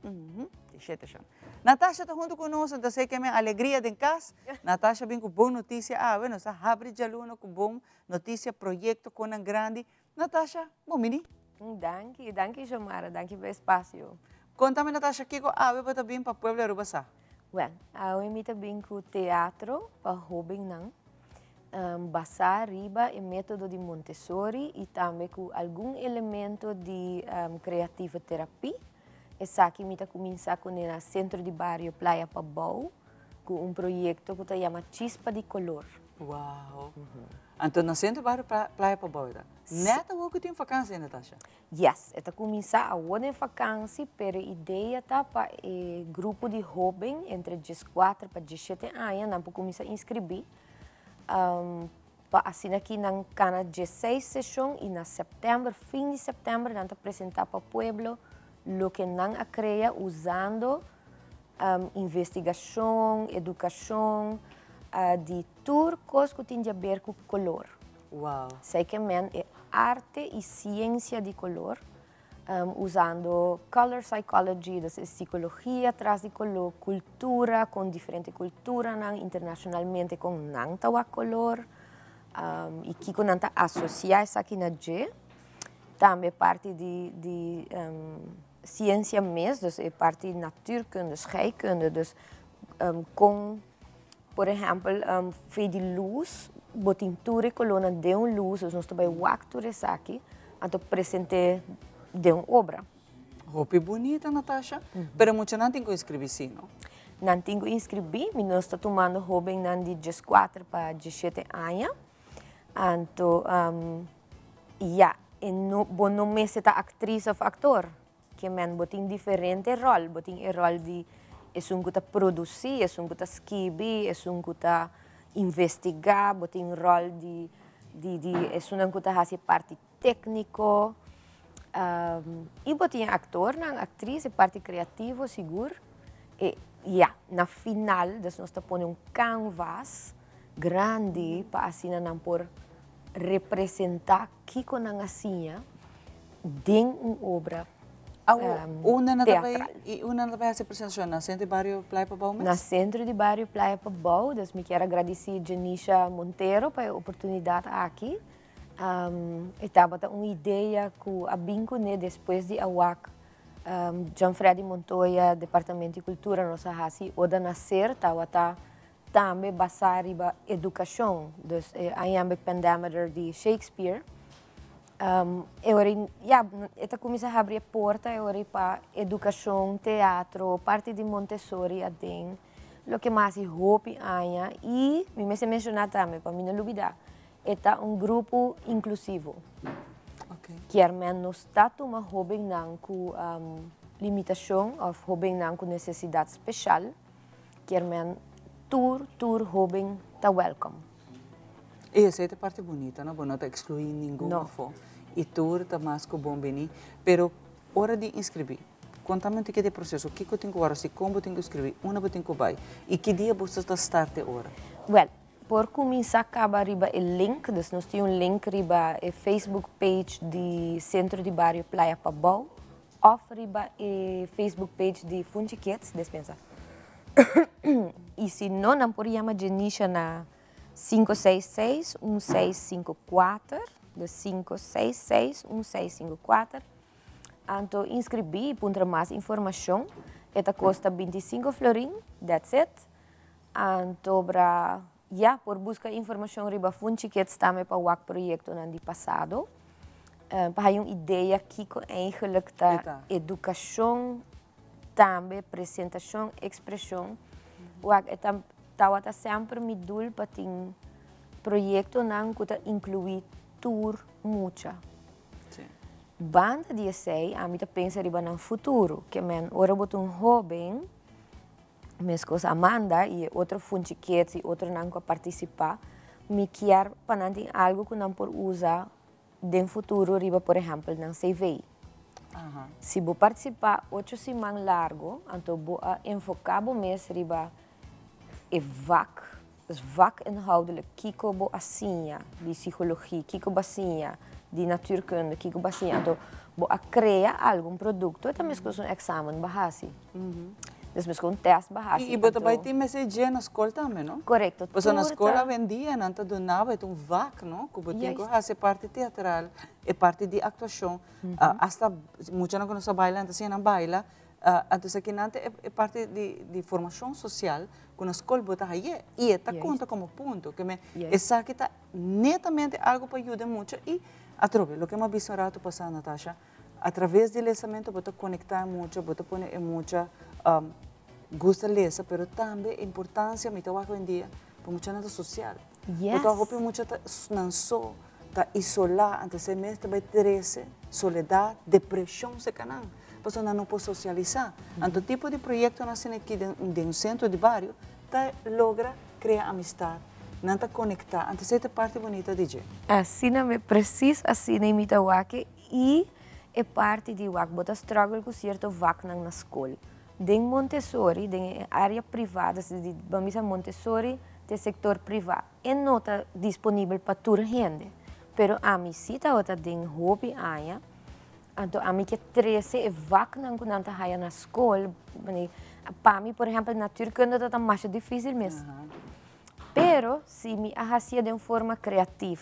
17 anos. Natasha está junto conosco, então sei que é alegria de casa. Natasha vem com boa notícia. Bueno, está abre de aluno com boa notícia, projeto com um grande. Natasha, bom menino. Danke, Jomara, danke pelo espaço. Conta-me, Natasha, o que você está bem para o povo de Arubasa? Bueno, eu estou bem com teatro para jovem não. Basar riba e método de Montessori e também com algum elemento de creativa terapia. Essa aqui me começar com o centro de bairro Playa Pabau com projeto que se chama Chispa de Color. Uau! Então, no centro de bairro Playa Pabau, neta o que tem vacância, Natasha? Yes, está começar a outra vacância, pero a ideia tá para grupo de jovens entre 14 para 17 anos, não para começar a inscrever. Assim aqui na cana 16 sessão e na setembro, fim de setembro, nós apresentar para o povo o que nós cria usando investigação, educação, de tudo que tem a ver com color. Uau! Sei que é arte e ciência de color, usando color psychology, psicologia atrás de color, cultura, com diferente cultura, internacionalmente com não color, e que com nanta associar isso aqui na G, também parte de ciência mesmo, é parte de natuurkunde, scheikunde, dus com, por exemplo, fei de luz, botintura e coluna de luz, nós também wakture aqui, então apresentei de uma obra. Roupa bonita, Natasha, pero muito não tem que inscrever, sim, não? Não tem que inscrever, mas nós estamos tomando jovem de 14 para 17 anos. Então, no mês está atriz ou ator, que tem diferente rol, tem o rol de um que produzir, um que escrever, um que investigar, tem o rol de um que fazer parte técnico. E botinha actor, atriz, parte criativa, seguro. E na final, nós ponemos canvas grande para assim não por representar que com a asinha de uma obra teatral. E uma na se apresentou na Centro de Bairro Playa Pabau? Na Centro de Bairro Playa Pabau, eu me quero agradecer a Janisha Monteiro pela oportunidade aqui. Estava uma ideia que a binco depois de awak John Freddy Montoya, Departamento de Cultura, nossa raça, o da nascer, estava também basar na educação, dus I am a pendameter de Shakespeare. Eu comecei a abrir a porta para educação, teatro, parte de Montessori, tem o que mais é hope ainda e me se mencionar também para mim não duvidar. É grupo inclusivo. Okay. Que não está uma jovem com limitação ou jovem com necessidade especial, que tur jovem está welcome. E essa é a parte bonita, não está excluindo nenhuma forma. E tur está mais que bom bem, pero hora de inscrever. Conta-me o que é o processo, o que eu tenho que fazer, como eu tenho que escrever, onde eu tenho que vai e que dia você está start hora? Well, por começar, acaba riba o link, dus nós temos link riba o Facebook page de Centro de Bairro Playa Pabau, offer e Facebook page de Funchi Kids, dispensa. E se não, não pode chamar Genisha na 566-1654, de 566-1654. Então, inscrevi e para mais informação. Esta custa 25 florin, that's it. Então, por buscar informação riba Funchi Kids também para o projeto no ano passado. Para uma ideia que eigenlijk da educação, também apresentação, expressão. Estava sempre me dul para ter projeto não que inclui tour mucha. Banda de sei, a mim pensa riba no futuro, que men ora botar jovem, minhas coisas Amanda e outro Funchi Kids e outro não que participar, me quer para não ter algo que não por usar no futuro riba, por exemplo, no CV. Se vou participar 8 semanas largo, então vou enfocar o mês riba e vak inhoudelijk, kiko bo asinha, de psicologia, kiko basinha, de natuurkunde, kiko basinha, então vou criar algum produto, e também com um exame bahasi. Después um teste bahasi. E você vai ter mensagem na escola também, não? Correto. Você na escola vendia, não está donava, é vak, não? Que você tem que fazer parte teatral, é parte de atuação. Hasta muita não conhece baila, então se não baila, então aqui não é parte de formação social. Com a escola botar aí e está conta como ponto que me essa que está netamente algo para ajudar muito e através o que me visto rato passar Natasha através do lesamento botar conectar muito botar pôr muita gosta lesa pero também a importância me tá hoje em dia para muita nada social botar roupa muito não só tá isolar antes de mês também treze soledade depressão se canal pessoa não pode socializar. Então, o tipo de projeto nós temos aqui de um centro de bairro, logra criar amistade, não está conectar. Então, essa é a parte bonita de DJ. Assim, me preciso assim na Mitawake e é parte de wak, bota struggle com certo wak na escola. De Montessori, de área privada, de Bambisa Montessori, de sector privado, e não está disponível para toda gente. Pero a mim, se está outra de hobby, então, a mim que 13 é vaca não quando está na escola, para mim, por exemplo, naturkunde é mais difícil mesmo. Pero se me fazia de uma forma criativa,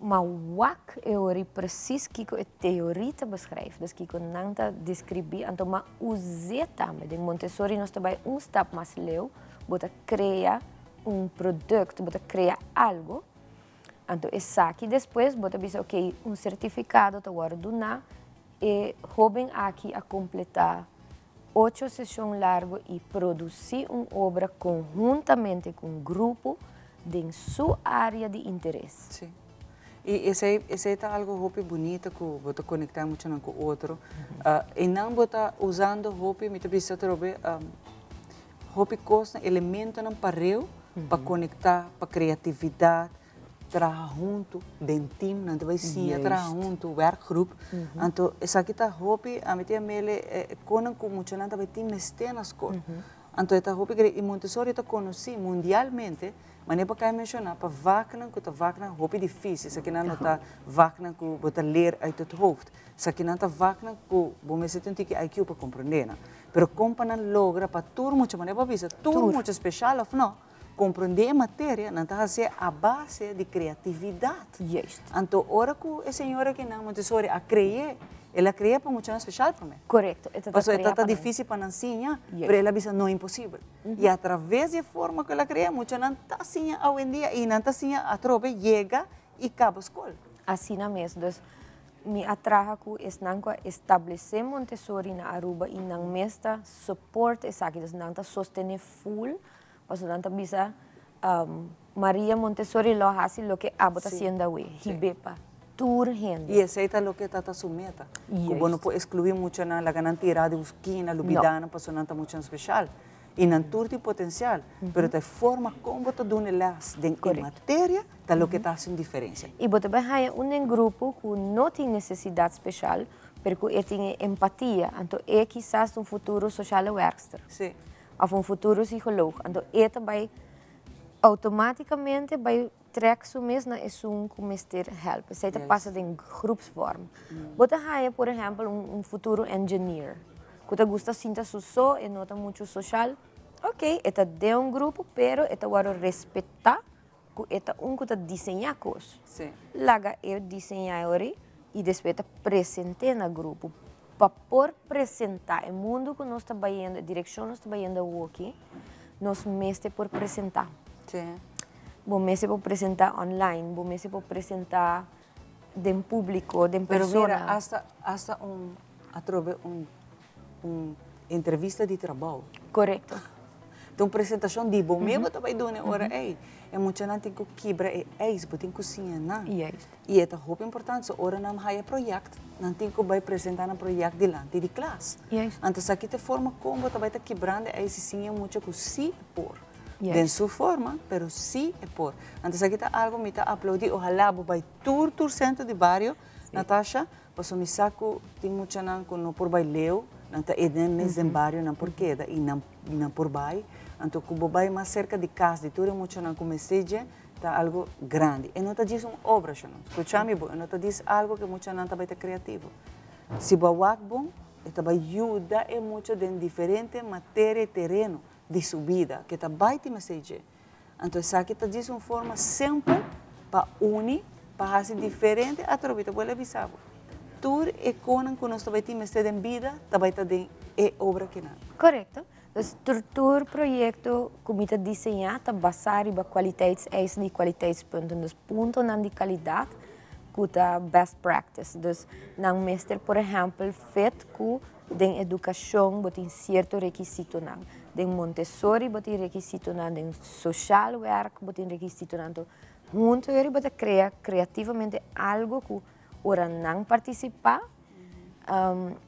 mas wak eu preciso que a teoria beschrijft, dus que não está descrever, então mas usei também de Montessori nós também stap mais leu, bota criar produto, bota criar algo. Então, essa aqui depois, bota dizer, ok, certificado está guardado e jovem aqui a completar 8 sessões largas e produzir uma obra conjuntamente com um grupo de sua área de interesse. Sim. E esse é algo roupa bonita que você conectar muito com o outro. E não você usando roupa, me precisa trocar roupa costa elemento não pareu para conectar, para criatividade. Trabalhar junto, dentro do time, não vai sim, trabalhar junto, workgroup. Então, essa aqui está roupa, a minha mele, quando com muito não vai time este na escola. Então, esta roupa que Montessori está conhecida mundialmente, mas nem para mencionar para vacina, que está vacina roupa difícil, isso aqui não está vacina que você ler aí todo hoofd, isso aqui não está vacina que você tem que IQ para compreender, pero como não logra para tudo muito, mas nem para ver, tudo muito especial ou não. Compreender a matéria não está a ser a base de criatividade. Então, ora que a senhora que não Montessori a criar, ela cria para muito especial para mim. Correto. Porque está difícil para ensinar, mas ela diz não é impossível. E através da forma que ela cria, muito não está assim hoje em dia e não está assim a tropa chega e acaba a escola. Assim mesmo. Então, me atraja que estabelecer Montessori na Aruba e não mesmo suporte essa aqui, não está sostener full. Pastor bisa Maria Montessori lo hace lo que aba está haciendo hoy. Hibepa, tour gente. E essa é o que está su meta. Como não pode excluir muito na la ganantira de esquina, lubidana, pastor não está muito especial. E não tem potencial, pero de forma como tu dá las de matéria, está lo que está haciendo diferença. E você vai um grupo que não tem necessidade especial, porque tem empatia, então é quizás futuro social worker. Sim. Of futuro psicólogo. Então, ele vai automaticamente vai trek mesmo é comester help. Você passa em grupsvorm. Você haya, por exemplo, futuro engineer. Que gosta sinta só e nota muito social. Ok, é de grupo, pero é para respeitar que é que desenha coisas. Sim. Laga eu desenhar e depois apresentar no grupo. Para por apresentar o mundo que nós estamos trabalhando, a direção que nós estamos trabalhando aqui, nós mesmo por apresentar. Sim. Bom mesmo por apresentar online, bom mesmo por apresentar de público, de pessoa. Pero mira, hasta entrevista de trabalho. Correto. Então, apresentação de bom mesmo também dona hora é muito não tem que quebrar é isso, tem que cozinhar não. E é muito importante, ora não há projeto, não tem que vai apresentar um projeto delante de classe. Então, aqui te forma como também está quebrando é esse sim é muito que sim por. De sua forma, pero sim é por. Então, aqui está algo me está aplaudir, ojalá vai tur centro de barrio, Natasha, posso me saco tem muito não quando por vai leu, não está nesse barrio não por queda e não por vai. Então, como vai mais cerca de casa, de tudo muito não comecei está algo grande. E não está diz uma obra, não. Escutame bom, não está diz algo que muito não está bem criativo. Se vai bom, está vai ajudar é muito de diferente matéria e terreno de sua vida, que está bem te mensagem. Então, isso aqui está diz uma forma simples para unir, para fazer diferente, a trovita pode avisar. Tudo é conan que nós também temos em vida, também está é obra que não. Correto. Estrutura projeto como está desenhado está baseado em qualidades de qualidadspunten. Dus ponto de qualidade que é best practice. Dus não mestre, por exemplo, feito que de educação tem certo requisito não. De Montessori tem requisito não, de social work tem requisito não. Muito ele pode criar criativamente algo que ora não participar.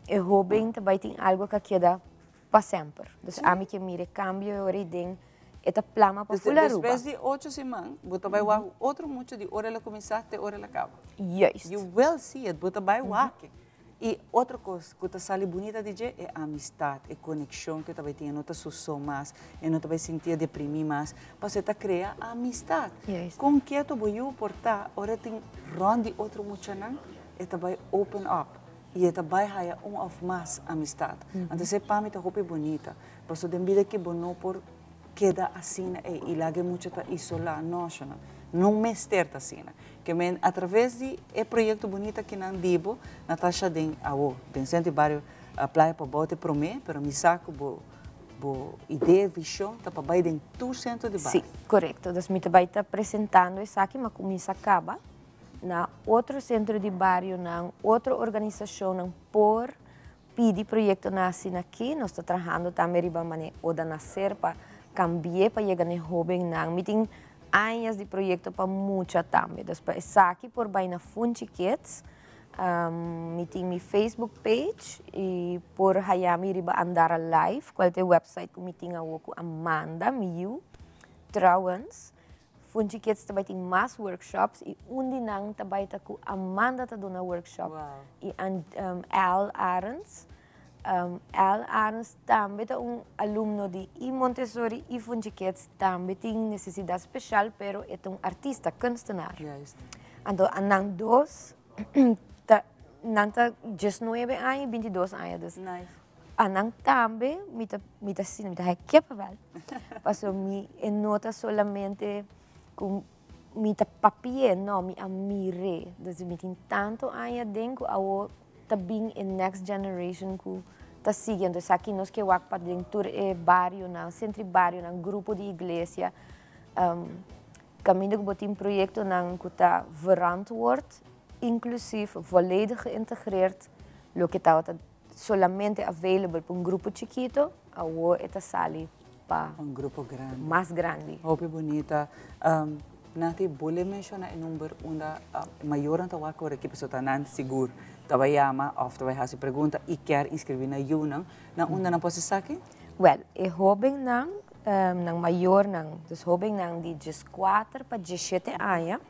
E jovem também tem algo que queda para sempre. Então, a mim que mire cambio ora tem esta plama para fular. Depois de 8 semanas, você vai ver outro muito de hora ela começar até hora ela acaba. Yes. You will see it, você vai ver. E outra coisa que está sali bonita de dizer é a amistade, é conexão que também tem, não está só mais, e não vai sentir deprimir mais, para você criar a amistade. Yes. Com que tu vai portar, ora tem ronde outro muito não, e vai open up. E vai ter of mais amistade. Então, você para mim está roupa bonita, por isso tem vida que não por queda assim e lá que muito está isolado, não me esterta assim. Que através de projeto bonito que não digo, Natasha tem centro de barrio a praia para bote para mim, pero me saco ideia, visão, tá para vai dentro do centro de barrio. Sim, correto. Das me vai estar apresentando isso aqui, mas como isso acaba na outro centro de barrio, na outra organização, não por pedir projeto na assim aqui, nós estamos trabalhando também riba mané ou da nascer para cambiar para chegar no jovem, não me tem anos de projeto para muita também. Depois aqui por vai na Funchi Kids, me tem mi Facebook page e por hayami riba andar live, qual é o website que me tem a Amanda Miu Trouwens. Funchi Kids também tem mais workshops e nang também tá com Amanda tá dando workshop e Al Arens. Al Arens também é aluno de Montessori e Funchi Kids também tem necessidade especial, pero é artista, kunstenaar. Então, nang dos, nanta 19 anos, 22 anos. Nice. Anang também, me requepavel. Paso me nota solamente com me papie, não, me amire. Dus me tem tanto anos dentro, ao também a next generation que está seguindo. Aqui nós que vamos para dentro do barrio, no centro de barrio, no grupo de igreja. Caminho que botem projeto que está verantwoord, inclusive volledig geïntegreerd, lo que está solamente available para grupo chiquito, ou está sali para grupo grande. Mais grande. Roupa bonita. Nati boleh mencionar o número maior anta wak ora que pessoa tá não seguro. Tava chama of tava faz pergunta e quer inscrever na Yunang, na onda não pode saque? Well, é jovem nang maior nang, dus jovem nang de 14 para 17 anos.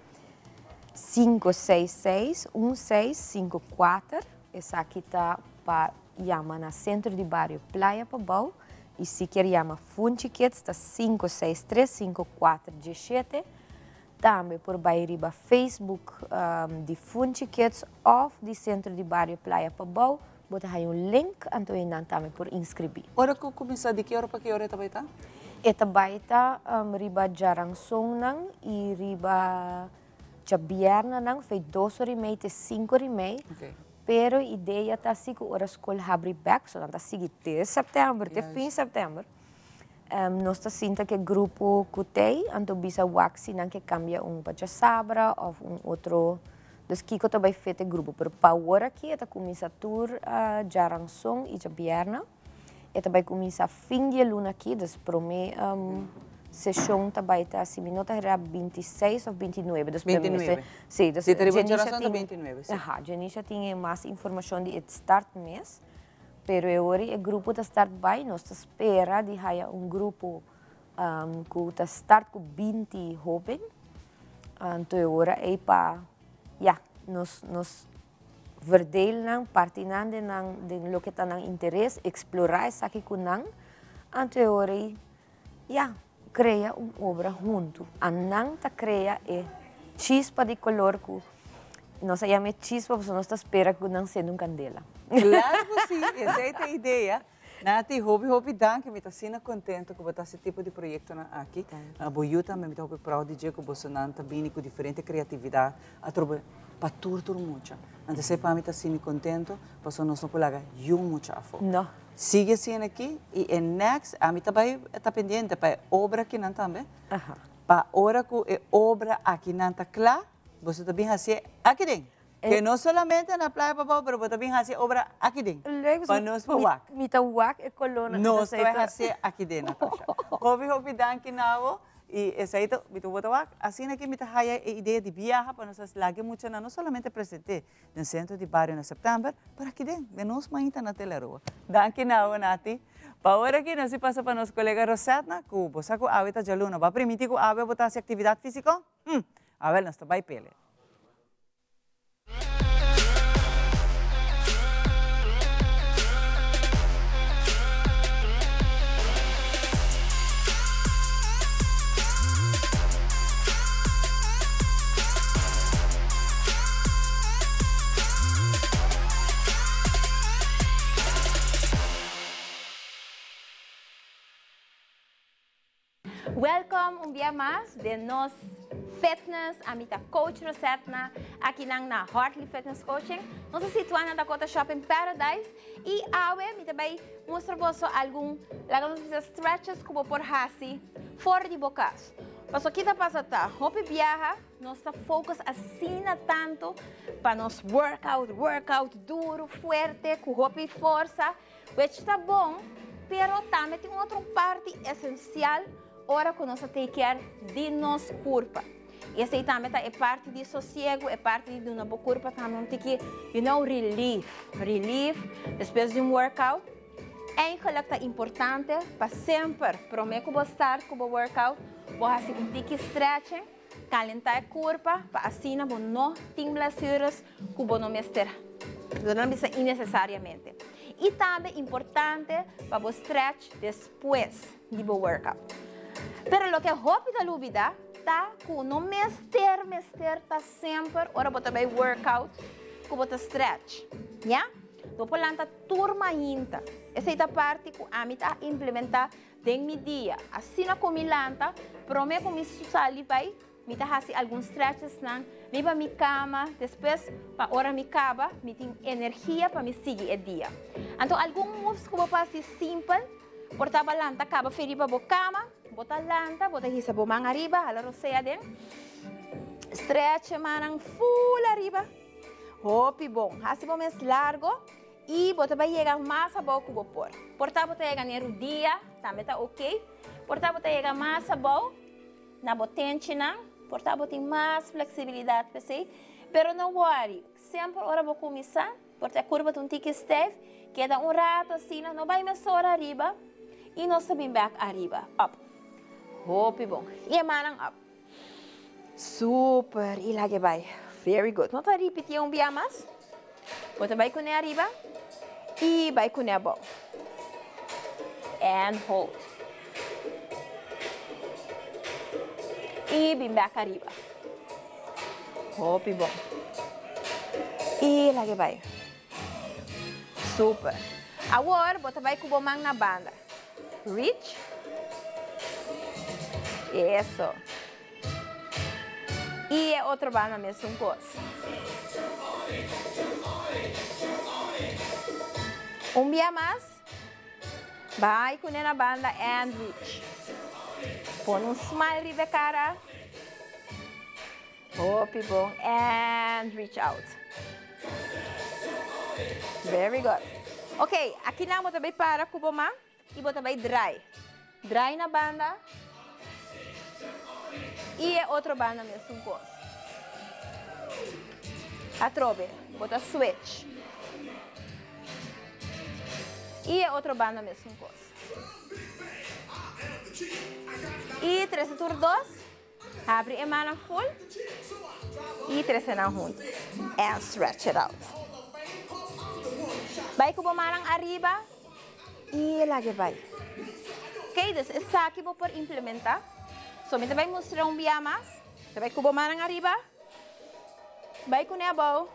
566-1654. Essa aqui está para chamar na centro de barrio Praia Pabau. E se quer chamar Funchi Kids, está 563-5417. também por riba Facebook de Funchi Kids of de Centro de Barrio Playa Pabau, botar aí link, então ainda também por inscrever. Ora que começa de que hora para que hora também tá? Eta baita riba jarang song nang e riba Jabierna nang foi 2h30 até 5h30. Okay. Pero ideia tá assim que a escola abre back, so tá assim até setembro, até fim de setembro. Nós tá sinta que grupo que tem, então bisa waxi nang que cambia para sabra ou outro. Dus kiko também feito grupo, pero para agora aqui tá começa tour jarang song e Jabierna. E também começa fim de luna aqui, dus para mim sessão também está assim, minuto era 26 ou 29. 29. Sim, se teria geração de 29. Janisha tinha mais informação de start mês, pero agora o grupo está start bem, nós espera de haja grupo que está start com 20 jovens, então agora é para, nós verdelen partinan de lo que está en interés, explorar esa que kunan, ante ahora crea una obra junto. Anang ta crea chispa de color que no se llama chispa, porque no está espera que kunan sendo candela. Claro que sim, essa é a ideia. Nati, hobby danke, me está sendo contente com esse tipo de projeto aqui. A Boiuta me está proud de dizer que você não está bem com diferente criatividade, a trobar para tudo muito. Então, se para mim está sendo contente, porque nós não podemos muito a foco. Não. Sigue sendo aqui e next, a mim também está pendente para obra que não também. Para hora que obra aqui não está clara, você também fazer aqui dentro. Que não somente na Playa Pabau, mas também fazer obra aqui dentro. Para nós para WAC. Mita WAC é coluna. Nós vai fazer aqui dentro, Natasha. Hobby danke nao. E essa aí, mito botar WAC. Assim aqui mita haya a ideia de viajar para nós lagi muito não somente presente no centro de barrio no setembro, para aqui dentro, de nós mainta na telerua. Danke nao, Nati. Para agora aqui nós passa para nosso colega Rosetta, que você com a aveta de aluno, vai permitir que a aveta botar atividade física? A ver, nós está vai pele. Welcome un día más de nos fitness, a mita coach Rosetta aqui na Hartley Fitness Coaching. Nós estamos situados na Dakota Shopping Paradise e awe mita vai mostrar você algum stretches como por hasi fora de bocas. Mas aqui tá passando hopi viaja, nós tá focus assim tanto para nos workout duro, forte, com hopi força, which tá bom, pero também tem outra parte essencial. Ora que nós take care de nossa corpo. E essa também é parte de sossego, é parte de uma boa corpo também tem que, relief, depois de workout. Eigenlijk é importante para sempre, para mim que vou estar com o workout, vou fazer stretching, calentar a corpo, para assim não ter blessuras que não me estar, não precisa innecessariamente. E também importante para o stretch depois do workout. Pero lo que rápido da lúbida, tá com no mester tá sempre, ora bota bem workout, que bota stretch, já? Depois lanta turma ainda. Essa é a parte que a mim tá implementar em meu dia. Assim como lanta, prometo que me susali vai, me tá fazer alguns stretches não, me para minha cama, depois para hora me acaba, me tem energia para me seguir o dia. Então alguns moves que eu faço simples, portava lanta, acaba ferir para a cama. Bota lanta, bota hisa po mang arriba, hala rosea din. Stretch manang full arriba. Hopi bom. Hasi po mes largo. E bota vai chegar mais a boa que o por. Porta bota chegar nero dia, também tá ok. Porta bota chegar mais a boa, na botente não. Porta bota tem mais flexibilidade, pensei. Pero não worry, sempre hora vou começar. Porta curva um tique steve, queda rato assim, não vai mais hora arriba. E nós sabemos back arriba, up. Hopi bom. E manang up. Super. E lagi vai. Very good. Vamos repetir dia mais. Bota vai com arriba. E vai com a bom. And hold. E vem back arriba. Hopi bom. E lá que vai. Super. Agora, você vai com o mão na banda. Reach. Isso. E é outra banda mesmo coisa. Dia mais. Vai com a banda and reach. Põe smile riba cara. Hopi bom. And reach out. Very good. Ok, aqui na você vai para com o mão e você vai dry. Dry na banda. E é outra banda mesmo coisa. Atrobe, bota switch. E é outra banda mesmo coisa. E 3 por 2. Abre a mão full. E 3 na junto. And stretch it out. Vai com a mão arriba. E lá que vai. Ok, this is aqui vou por implementar. So, você vai mostrar dia mais. Você vai com a mão arriba. Vai com a bow.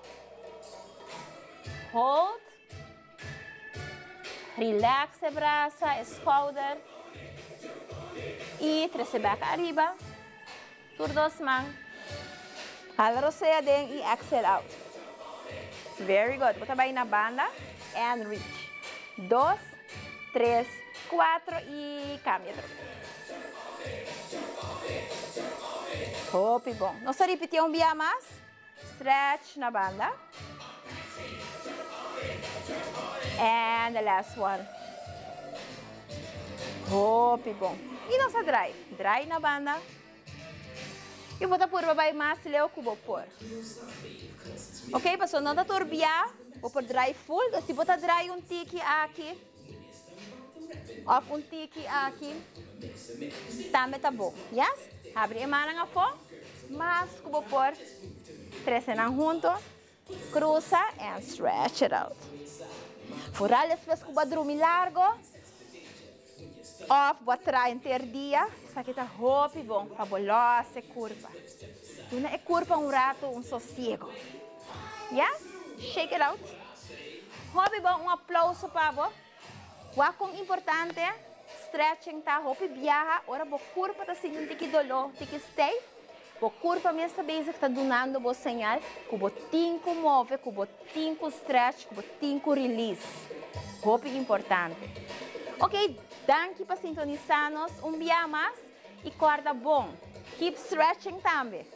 Hold. Relax a braça, shoulder. E 3 back arriba. Por 2 mãos. Hala você e exhale out. Very good. Você vai na banda. And reach. 2, 3, 4 e cambia. Hopi bom. Nós repetimos dia mais. Stretch na banda. And the last one. Hopi bom. E nossa dry. Dry na banda. E vou por babai mais leo que vou por. Ok, pessoal, não dá turbiar. Vou por dry full. Se botar dry tiki aqui. Off tiki aqui. Também tá bom. Yes? Abre a mão na fora. Mas que vou por 3 junto. Cruza and stretch it out. Furar as vezes que vou dormir largo. Off, vou atrás inteiro dia. Isso aqui tá hopi bom. Fabulosa curva. Não é curva rato, sossego. Yes? Shake it out. Hopi bom, aplauso para você. O que é importante, stretching tá hopi viaja. Ora, a curva tá sentindo tiki dolor, tiki stay. A curva mesmo basic tá donando o sinal que o tinco move, que o tinco stretch, que o tinco release. Hopi importante. Ok, danke para sintonizar-nos dia mais e corda bom. Keep stretching também.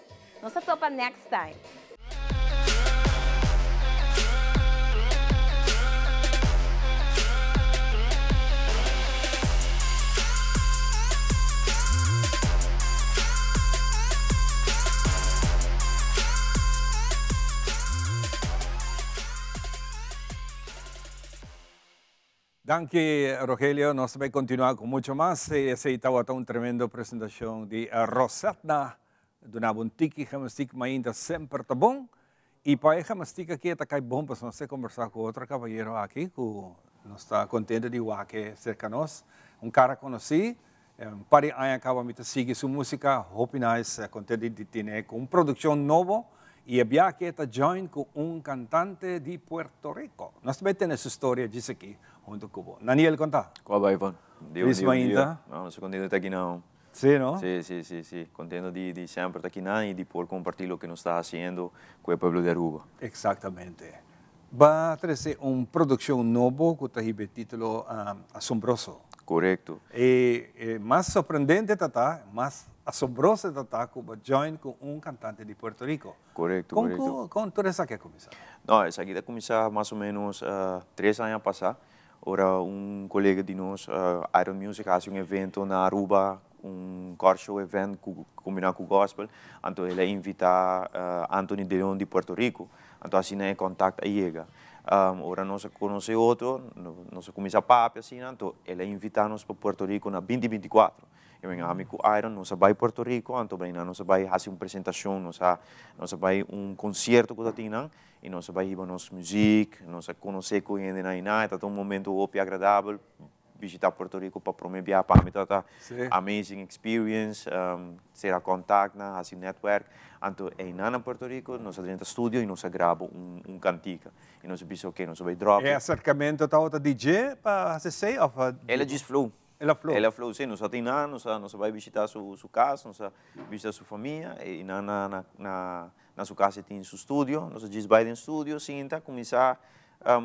Nos topa next time. Danke, Rogelio. Nós vamos continuar com muito mais. Essa estava uma tremenda apresentação de Rosatna, do Nabuntik, Hamastik, ainda sempre está bom. E para a Hamastik aqui, está bom para nós conversar com outro cavalheiro aqui, que nós está contente de o que cerca nós. Cara conheci, para aí acaba de seguir sua música, hope nice, contente de ter com produção nova. E había que está join com cantante de Puerto Rico. Nós também temos essa história disso aqui, junto com o Daniel, conta. Qual vai, Ivan? Feliz ainda? Não, estou contente de estar aqui não. Sim, não? Sim. Contente de sempre estar aqui não e de poder compartilhar o que nós está fazendo com o povo de Aruba. Exatamente. Vai trazer uma produção nova que tem o título Asombroso. Correto. E mais surpreendente está, mais asombroso está que join com cantante de Puerto Rico. Correto. Com toda essa que começou? Não, essa aqui começou mais ou menos 3 anos passados. Ora, colega de nós, Iron Music, faz evento na Aruba, car show event combinado com gospel. Então ele invita Anthony de Leon de Puerto Rico. Então assim é contato a ele. Ora nós conhecemos outro, nós começamos a papo assim, então ele invita-nos para Puerto Rico na 2024. Eu venho amigo Iron, nós vai para Puerto Rico, então bem, nós vai fazer uma apresentação, nós vai concerto que tem, e nós vai ir nossa música, nós conhecer com ele na então um momento óbvio agradável, visitar Puerto Rico para promover para mí tata Sí. amazing experience, será contact na, assim network. Anto em Puerto Rico, nós dentro do estúdio e nós gravamos cantica. E nós pensamos que nós vamos drop. É acercamento tá DJ para você ou Ela diz flow. Ela falou, sim, nós tem nada, nós vai visitar sua casa, nós visitar sua família, e na sua casa tem seu estúdio, nós diz vai no estúdio, senta, começar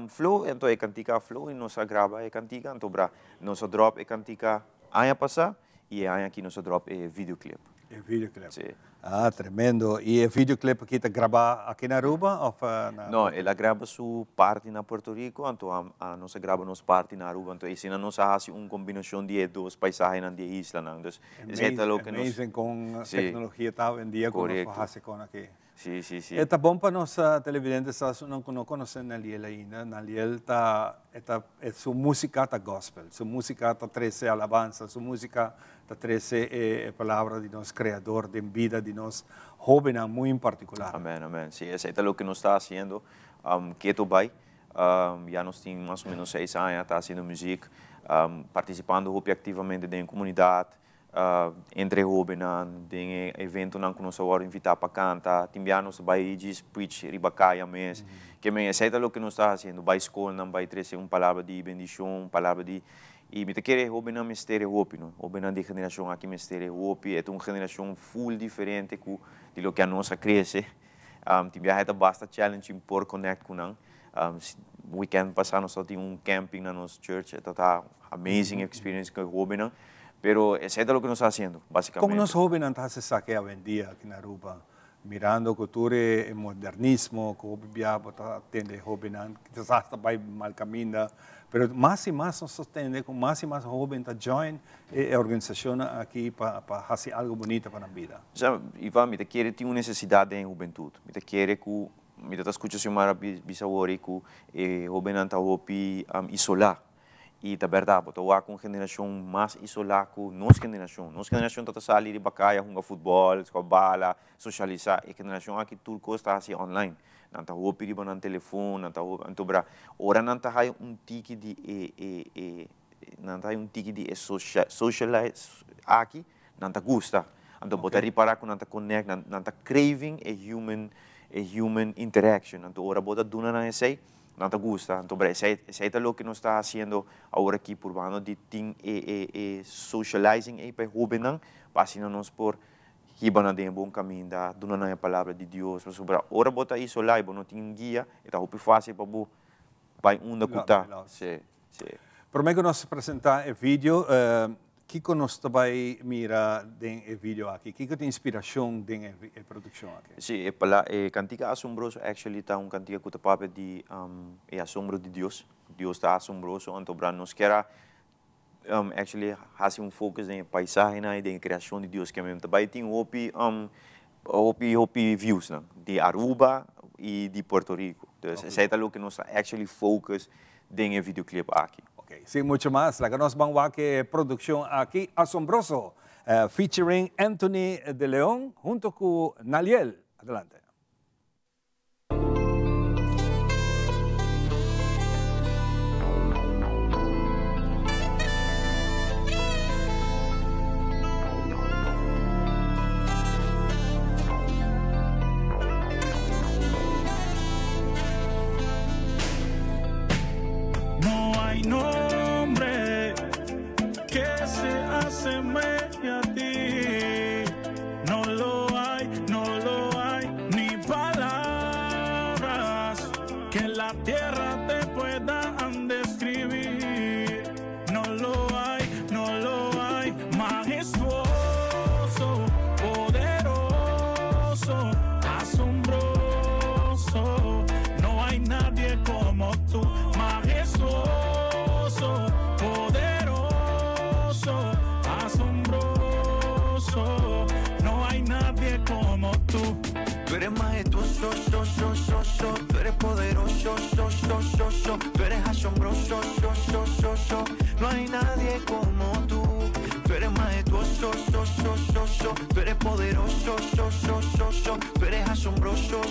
flow, então é cantica flow, e nós grava é cantica, então nós drop é cantica año passado, e año aqui nós drop é videoclip. É videoclip. Sim. Ah, tremendo. E é videoclip que está gravado aqui na Aruba? Ou Não, ela grava sua parte na Puerto Rico, então nós grava nossa parte na Aruba, então esse nós faz uma combinação de duas paisagens na isla, então amazing com tecnologia tá em dia com nós faz com aqui. Sim, sim, sim. É bom para nós televidentes não conhecem Naliel ainda. Naliel sua música tá gospel, sua música tá 13 alabança, sua música tá 13 palavras de nosso criador, de vida de nós jóvenes muito em particular. Amém, amém. Sí, eso es lo que nos está haciendo. Keto Bay, ya nos tiene más o menos 6 años, está haciendo música, participando activamente en la comunidad, entre jóvenes, en eventos que nos vamos a invitar para cantar, también nos va a ir preach ribacaya mes, que eso es lo que nos está haciendo. Va a escola, va a traer una palabra de bendición, palabra de e me querer hoje não mistério hoje, não. Hoje não de geração aqui mistério hoje, é uma geração full diferente de lo que a nossa cresce. Também é bastante challenge por connect com não. Weekend passado nós tivemos camping na nossa church, é tá amazing experience com hoje não. Pero isso é o que nós estamos fazendo, basicamente. Como nós jovens não se saque hoje em dia aqui na Aruba, mirando cultura e modernismo, que hoje está tendo jovens que já está bem mal caminho. Pero mais e mais nós temos com mais e mais jovens a join a organização aqui para fazer algo bonito para a vida. Já, Ivan, me quer ter uma necessidade em juventude. Me quer que me está escutando uma bisawori que o jovem não está isolado. E é verdade, porque há uma geração mais isolada que nossa geração. Nossa geração está saindo de bacaia, jogar futebol, jogar bola, socializar. E a geração aqui tudo está assim online. Não está hopi no telefone, não está então ora não está tique de socialize aqui, não está gusta. Então botar reparar que não está connect, não está craving a human interaction. Então ora botar duna na esse não está gusta. Então esse é o que nós está fazendo agora aqui por vano de ting socializing para jovem não, passando nós por hiba na den bom caminho da dona na palavra de Deus para sobrar ora bota isso lá e não tem guia está muito fácil para bu vai onda cutar sim sim por meio que nós apresentar o vídeo que nós vai mirar den o vídeo aqui que tem inspiração den a produção aqui sim é para cantiga assombroso actually tá cantiga que papo de assombro de Deus está assombroso então para nós quer actually has focus em paisagem e em criação de Deus que mesmo também tem hopi views né? De Aruba e de Puerto Rico. Então, esse é o que nós actually focus em videoclip aqui. Ok, sem muito mais, lá que nós vamos ver produção aqui assombroso, featuring Anthony de León junto com Naliel. Adelante. Nombre que se asemeje a ti, no lo hay, ni palabras que en la tierra te puedan describir, no lo hay, majestuoso, poderoso, asombroso, no hay nadie como tú. Poderoso, asombroso, no hay nadie como tú. Tú eres majestuoso, tú eres poderoso, tú eres asombroso, no hay nadie como tú. Tú eres majestuoso, tú eres poderoso, tú eres asombroso,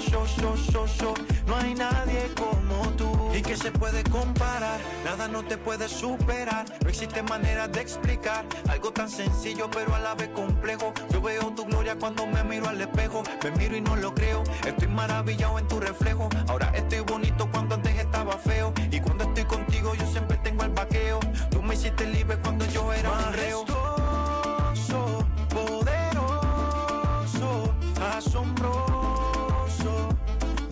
no hay nadie como tú. Y que se puede comparar, nada no te puede superar, no existe manera de explicar algo tan sencillo pero a la vez complejo. Yo veo tu gloria cuando me miro al espejo, me miro y no lo creo, estoy maravillado en tu reflejo. Ahora estoy bonito cuando antes estaba feo, y cuando estoy contigo yo siempre tengo el vaqueo. Tú me hiciste libre cuando yo era un reo. Majestuoso, poderoso, asombroso,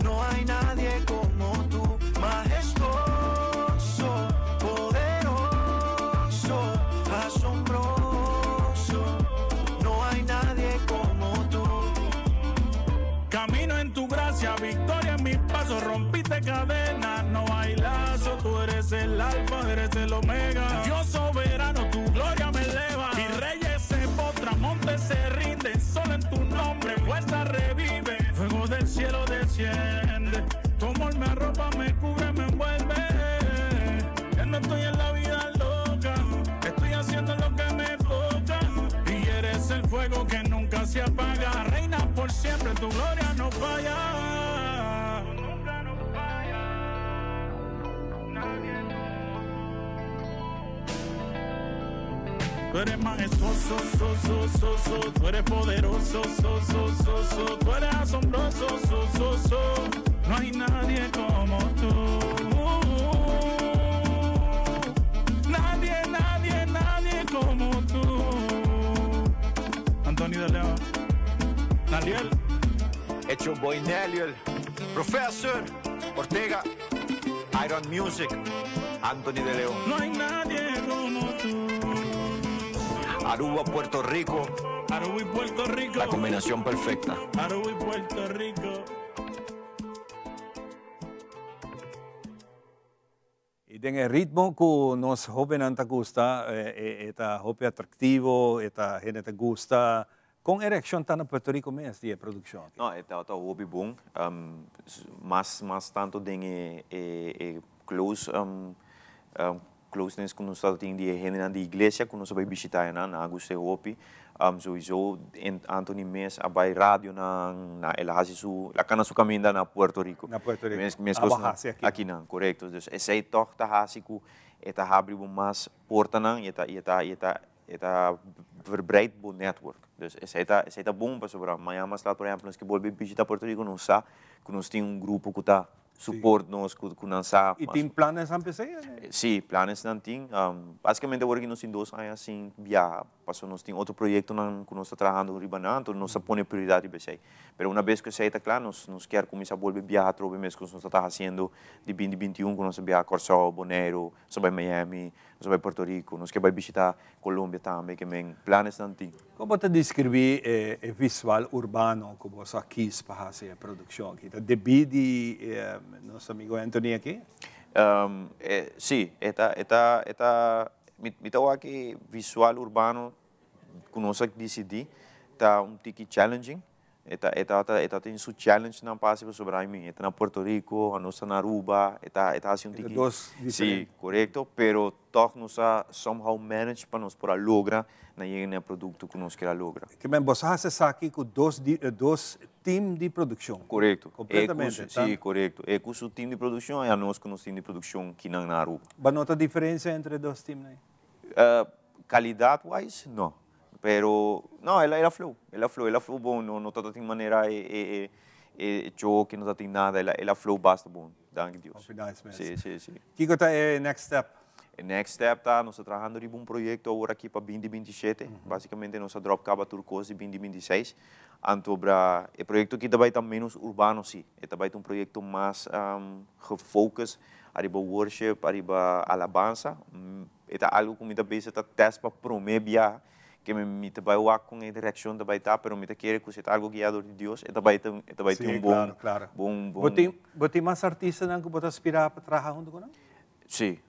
no hay nadie como tú. Majestuoso, poderoso, asombroso, no hay nadie como tú. Camino en tu gracia, victoria en mis pasos, rompiste cadenas, no hay lazo, tú eres el alfa, eres el omega. Dios soberano, tu gloria me eleva, y reyes se postran, montes se rinden, solo en tu nombre fuerza revive, fuego del cielo desciende, tu amor me arropa, me cubre, me envuelve. Ya no estoy en la vida loca, estoy haciendo lo que me toca, y eres el fuego que nunca se apaga, reina por siempre, tu gloria no falla. Nunca nos falla, nadie no. Tú eres majestuoso, tú eres poderoso, tú eres asombroso, no hay nadie como tú. Nadie como tú. Antonio de León, Naliel. Hecho Boy Neliel, Professor Ortega, Iron Music, Anthony de León. No hay nadie como tú. Aruba, Puerto Rico. Aruba y Puerto Rico. La combinación perfecta. Aruba y Puerto Rico. Y en el ritmo que nos jóvenes te gusta, eta joven atractivo, eta gente te gusta, con erección tan en Puerto Rico mes de producción. No, eta hobby bom, mas tanto den close closeness com nós tem de gente na igreja com nós vai visitar na Auguste Hopi, sowieso Anthony Mes abai rádio na ela hace la cana su caminda na Puerto Rico. Na Puerto Rico. Mes aqui não, correto. Dus esse toch ta hasiku eta abre mais porta nan eta verbreid bo network. Dus esse tá bom para sobrar. Amanhã mais lá, por exemplo, nós que voltar visitar Puerto Rico, nós sa que nós tem grupo que tá support nos com nansa. E tem planos a empezar? Sim, planos não tem. Basicamente agora que nós tem 2 anos assim viajar, passou nós tem outro projeto que nós está trabalhando ribanando, então nós põe prioridade para isso. Mas uma vez que isso está claro, nós quer começar a voltar viajar trove mês que nós está fazendo de 2021, que nós viajar Corsol, Bonaire, nós vai Miami, nós vai Puerto Rico, nós que vai visitar Colômbia também, que men planos não tem. Como te descrever o visual urbano que você quis para fazer a produção aqui? Devido nosso amigo Anthony aqui? Sim, me tahu que visual urbano que nós decidi tá tique challenging. Eta tem su challenge na passe sobre mim. Eta na Puerto Rico, a nossa na Aruba, eta assim tique. Sim, correto, pero toch nós somehow manage para nós para lograr na llegar produto que nós quer lograr. Que bem, você faz aqui com dois times de produção. Correto. Completamente. Sim, correto. É com o time de produção e a nós com o time de produção que não na Aruba. Mas nota a diferença entre dois times? Qualidade wise, não. Pero no, ela flow bom, não tá tem maneira que não tem nada, ela flow basta bom, danke Deus. Sim. Que tá next step? Next step tá, nós trabalhando em um projeto agora aqui para 2027, basicamente nós drop caba turcos em 2026. Antobra, o projeto aqui também tá menos urbano sim, é também um projeto mais gefocus, arriba worship, arriba alabança, é algo que me dá bem tá teste para promover que me trabalha com a direção da baita, pero me quer que seja algo guiado de Deus, e também tem bom. Você mais artista não que você aspira para trabalhar junto com? Sim.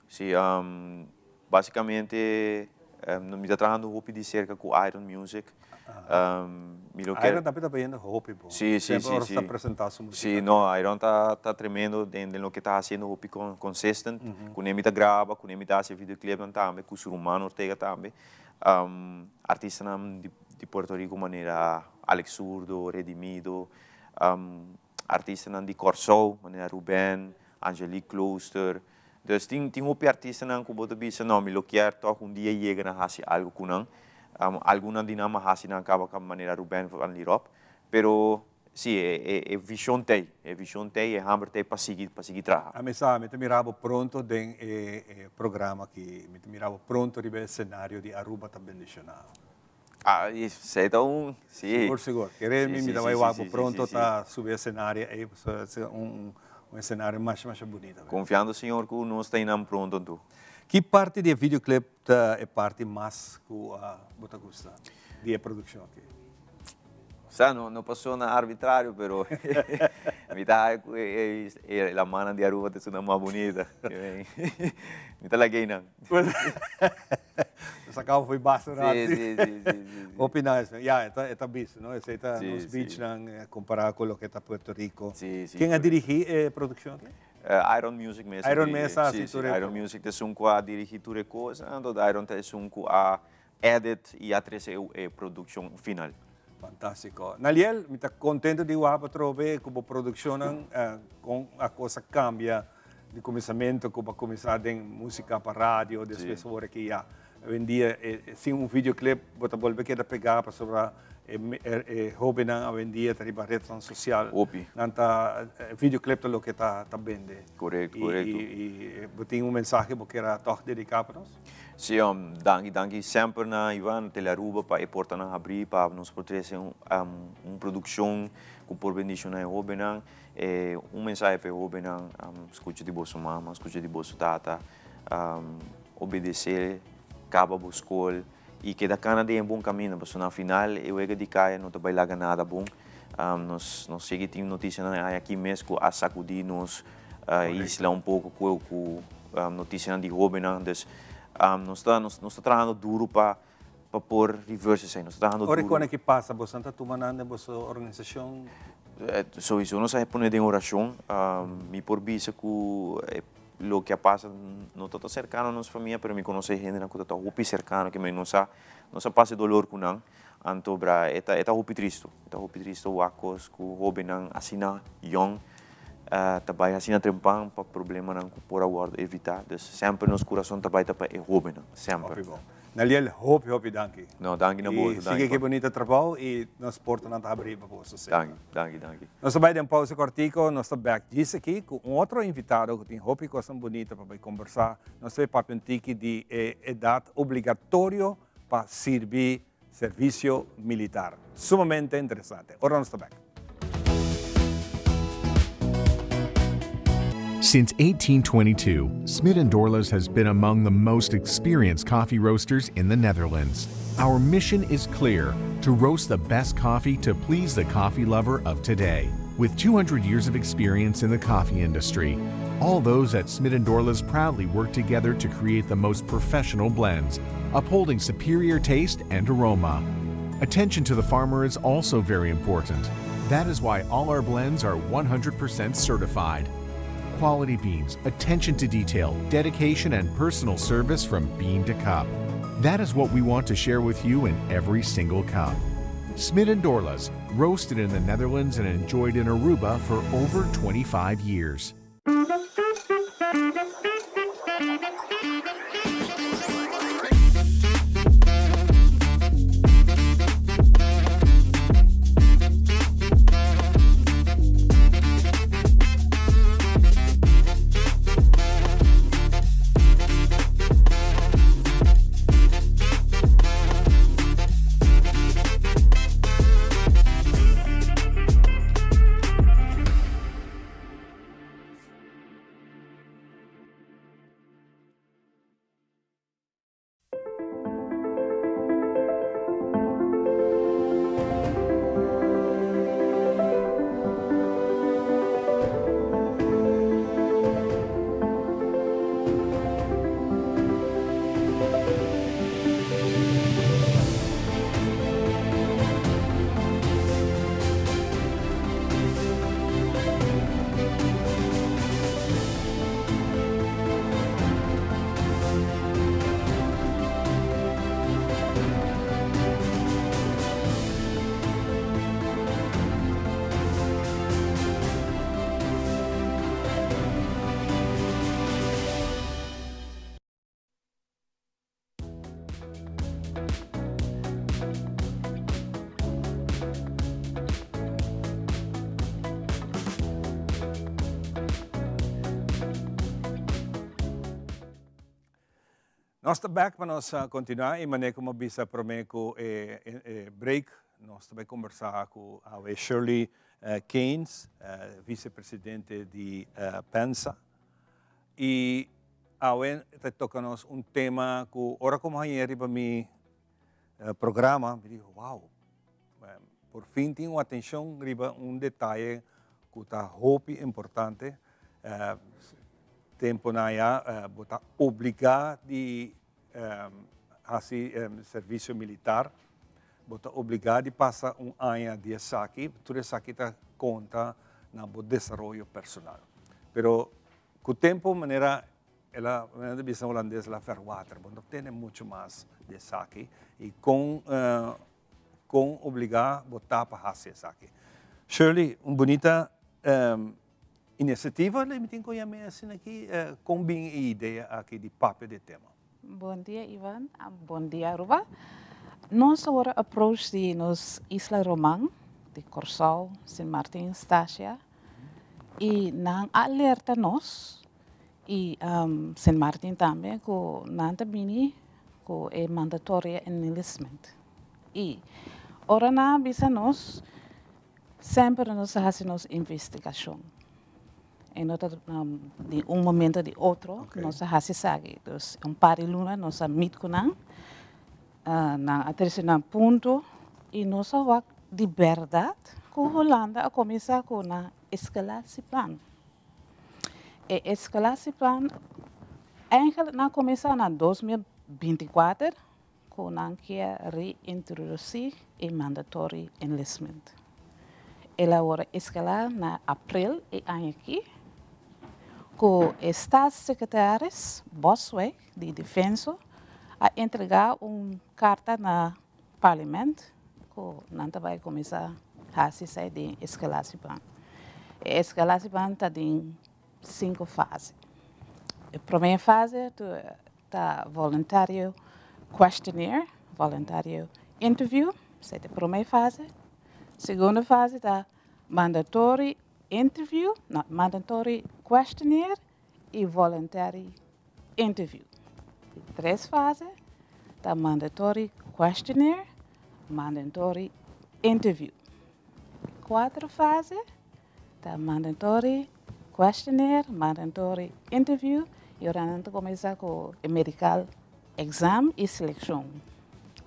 Basicamente, me está trabalhando roupa de cerca com Iron Music. Iron também está fazendo roupa, bom. Sim. Sim, não, Iron está tremendo em lo que está fazendo roupa consistent. Com ele está grava, com ele está fazendo videoclipe também, com o ser humano Ortega também. Artista de Puerto Rico, maneira Alex Zurdo, Redimido, artista de Corsol, maneira Ruben, Angelique Klooster. Dus tem op artiesten nan que botar bisa não, me quer toch dia chega na hasi algo kunang. Alguna dinama hasi nan acaba com maneira Ruben van Lirop, pero sim, é visão tem, é hammer tem para seguir trabalhar. A mesa, me mirava pronto den programa que me mirava pronto ribe cenário de Aruba também bendicionado. Ah, isso é então, sim. Seguro. Querer me dar algo pronto tá subir cenário aí um cenário mais bonito. Confiando, senhor, que nós estamos pronto tu. Que parte do videoclip é parte mais que você gosta de produção aqui? Não passou na arbitrário, pero a mana de Aruba é uma mais bonita. Mita lagi não. Essa carro foi baixo, né? Sim. Opinar, é bicho, não? Esse é nos beach, comparado com o que está Puerto Rico. Quem dirige a produção aqui? Iron Music mesmo. Iron Mesa, Iron Music é a dirigir tudo coisa, então Iron é a edit e a produção final. Fantástico. Naliel, me está contente de ver como a produção com a coisa cambia de começamento, como começar em música para rádio, depois agora que já vendia sem videoclip, você volta a pegar para sobre jovem hoje em dia tem rede social. Nanta videoclip é o que está vendo. Correto. E tem mensagem que era toch dedicado para nós. Sim, danke sempre na Ivan Telearuba para portar na abrir para nos oferecer produção com por bendição na jovem mensagem para jovem escute de bolso mama, escute de bolso tata, obedecer, acaba buscar e que da cana de bom caminho, mas no final eu é de caia não vai lá nada bom. Nós seguimos notícia aqui mesmo a sacudir nos isla pouco com notícia de jovem, dus nós estamos trabalhando duro para pôr reverse aí, nós estamos trabalhando duro. Ora, quando que passa, você está tomando a sua organização? Isso nós estamos pondo em oração, me por vista que o que passa não está cercano a nossa família, mas me conhece gente que está muito cercano, que me não passa dolor com não, então é muito triste, o acos que o jovem assina young, também assina trempang para problema não por agora evitar, então sempre nos coração também para é jovem, sempre. Naliel, hope, danke. Não, danke na boa. Siga que bonito trabalho e nós portas não está abrindo para você. Danke. Nós vamos dar um pausa cortico, nós estamos back disso aqui com outro invitado que tem hope coisa bonita para conversar. Nós temos papo antigo de idade obrigatória para servir serviço militar. Sumamente interessante. Agora nós estamos back. Since 1822, Smit & Dorlas has been among the most experienced coffee roasters in the Netherlands. Our mission is clear: to roast the best coffee to please the coffee lover of today. With 200 years of experience in the coffee industry, all those at Smit & Dorlas proudly work together to create the most professional blends, upholding superior taste and aroma. Attention to the farmer is also very important. That is why all our blends are 100% certified. Quality beans, attention to detail, dedication, and personal service from bean to cup. That is what we want to share with you in every single cup. Smit & Dorlas, roasted in the Netherlands and enjoyed in Aruba for over 25 years. Nós estamos back para nós continuar e maneira como bisa promeco break. Nós também conversar com a Shirley Keynes, vice-presidente de PENSA. E agora toca-nos tema que, ora como ayer para mi programa, me digo, wow, por fim tenho atenção riba detalhe que está muito importante. Tempo na botar obrigado de fazer serviço militar, botar obrigado de passar ano de aqui, tudo isso aqui está conta no desenvolvimento personal. Pero com o tempo, maneira de visão holandesa, ela ferwater, não tem muito mais de aqui e com obrigar botar para fazer aqui. Shirley, bonita iniciativa, eu tenho que assim aqui, combina a ideia aqui de papel de tema. Bom dia, Ivan. Bom dia, Aruba. Nós agora approach de nos Isla Román, de Corsal, Sint Maarten, Stasia, e não alerta nós, e Sint Maarten também, que não também é mandatório enlistment. E ora na bisa nós, sempre nós fazemos investigação. E de momento de outro, nós fazemos isso. Então, par de luna, nós meet com na terceiro ponto, e nós vamos de verdade, que a Holanda começa com a escalatieplan. E escalatieplan, eigenlijk na começa na 2024, com a reintroduzir o mandatory enlistment. Ela vai escalar na abril e ano aqui, com o Staatssecretario Bosweg, de Defensa, a entregar carta no Parlamento, que não vai começar a fazer de escalatieplan. A escalatieplan está em 5 fases. A primeira fase está voluntário questionnaire, voluntário interview, essa é a primeira fase. Segunda fase está mandatory interview, mandatory questionnaire e voluntary interview. Três fases está mandatory questionnaire, mandatory interview. Quatro fases está mandatory questionnaire, mandatory interview e agora começa com o medical exam e seleção.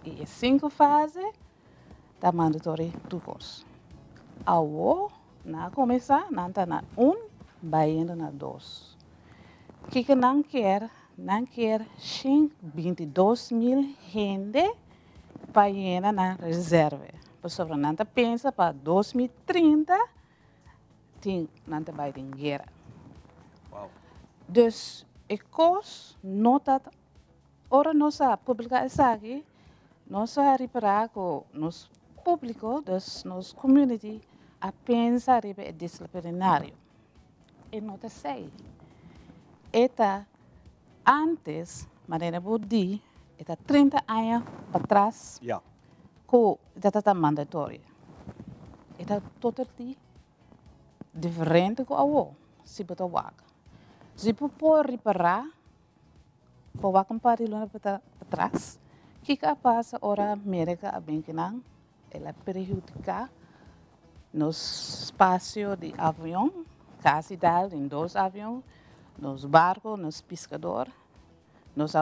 E 5 fases está mandatory curso. Ao na começar, não está na vai indo na 2. O que não quer 22.000 gente para ir na reserva. Por sobre não pensa para 2030, não vai ter guerra. Wow. Dus ik koos nota, ora nossa publicar isso aqui, nossa reparar com nos público, dus nos community, a pensar em disciplinário. E nota sei. Eta antes, maneira budi, eta 30 anos para trás, que está mandatório. Eta totalmente diferente com a o, se botar waka. Se por reparar, por waka para trás, que passa ora América a bem que não, ela prejudica nos espaços de avião, quase em 2 aviões, nos barcos, nos pescadores, nós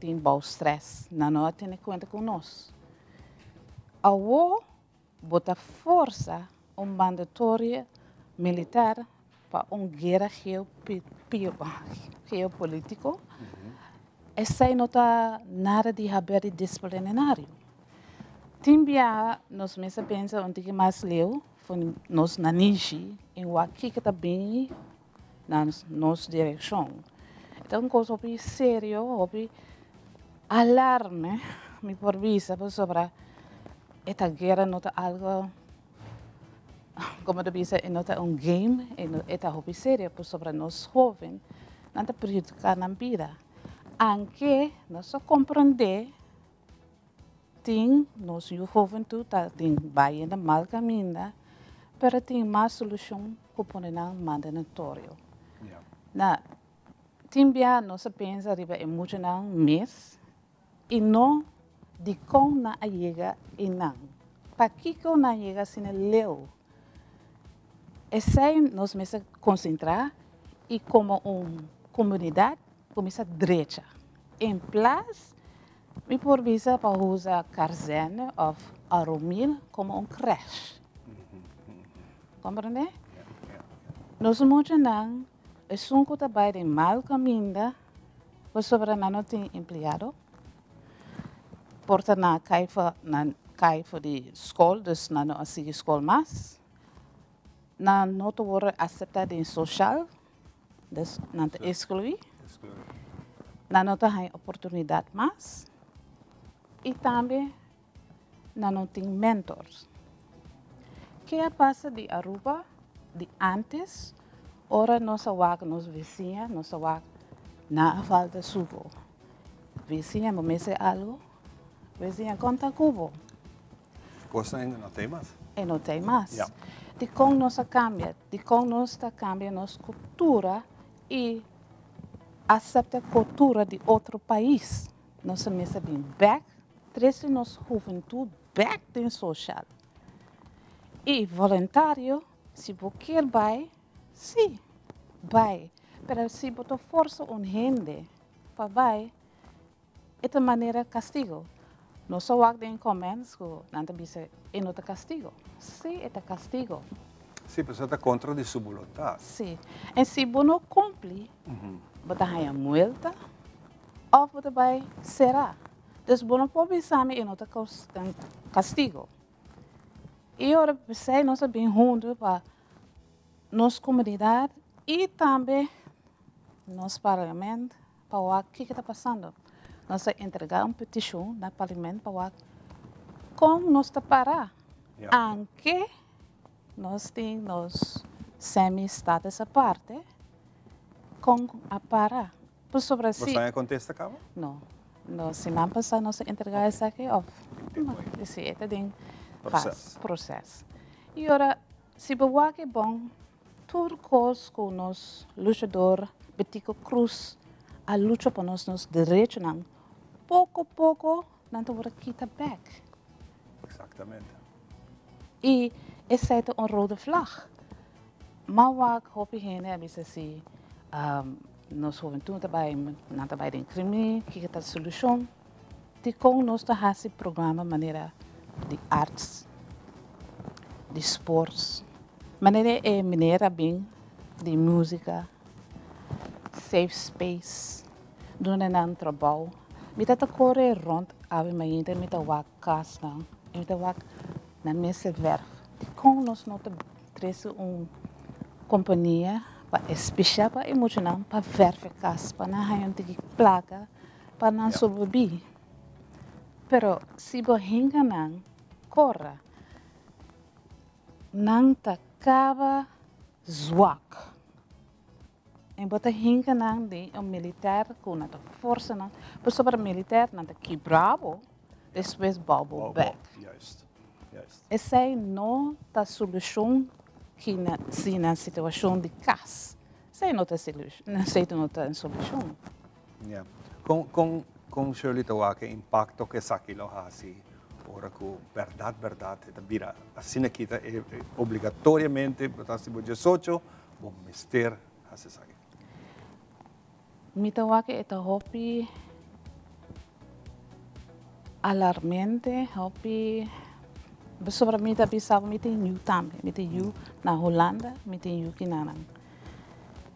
temos bom stress, não tem conta com nós. A o bota força mandatória militar para guerra geopolítico. Essa não está nada de haver disciplinário. Timbia nós mesmo pensamos que mais leu nos na niche em o que está bem na nossa direção. Então coisa bem sério, bem alarme, me por vista sobre esta guerra não está algo como eu disse, não está game, esta hobby sério sobre nós jovens, não está prejudicando na vida. Anche nós compreender tem nós juventude tá tem vai na mal caminho, para tem mais solução que põe na mandatório. Na timbia nós pensa riba é muito não mês e não de como na llega e não. Para que na llega sem leu? Essa nós começamos a concentrar e como uma comunidade começa a direita. Em place, me por visa para usar Carzene ou Aromil como creche. Compreende? Nós muitos não, é um que trabalha em mal caminho, pois sobre não tem empregado. Porta na caixa de escola, dus não assiste escola mais. Não te worden acceptado em social, dus não te excluir. Não te tem oportunidade mais. E também não tem mentors. O que passa de Aruba, de antes, ora nossa vaga, nos vizinhos, nossa vaga, na falta subo. Vizinha, me mece algo, vizinha, conta cubo. Coisa ainda não tem mais. E não tem mais. Yeah. De como nós cambia nossa cultura e aceita a cultura de outro país. Nós começamos bem back, trazer nossa juventude back em social. E voluntário, se você quer vai, sim, vai. Mas se você força gente para vai, é de maneira castigo. Não só o em comments, não dice é não castigo. Sim, é castigo. Sim, mas é contra de sua vontade. Sim. E se você não cumpre, você vai multa ou você vai será. Então, você não pode pensar em não castigo. E agora, você nós bem juntos para nossa comunidade e também nosso parlamento para o que está passando. Nós entregar uma petição no parlamento para como nós está parar. Aunque nós temos semi-estado essa parte, com a parar. Por sobre si. Você contesta, Cabo? Não. Na semana passada nós entregar essa aqui off. Esse é tem processo. E agora, se você é bom, tudo coisa com nós lutador, Betico Cruz, a luta para nós direitos, pouco a pouco, não te vou quitar back. Exatamente. E esse é um rode vlag. Maar wat hoop je heen hebben is assim, nós juventude também tem crime, que é a solução. De como nós temos esse programa maneira de artes, de esportes, maneira bem de música, safe space, donde não trabalho. Me tá correr rond, ave me ainda me tá wak casa, me tá wak na mesa verf. De como nós não temos companhia para especial para emocionar para verf casa, para não haver placa, para não sobreviver. Pero se você não corra, não te acaba zwak. En wat hinga nang de militar com a força não, por sobre militar não que bravo, depois babo back. Juist. Essa não a solução que na situação de caos. Essa não é solução. Yeah. Com Shirley Tawake impacto que sakilo hasi ora com verdade da vira assim aqui é obrigatoriamente botar se boje socio bom mister hasi sagi. Mitawake eta hopi alarmente, hopi sobre mim também sabe me tem you também, me tem you na Holanda, me tem you aqui na nang.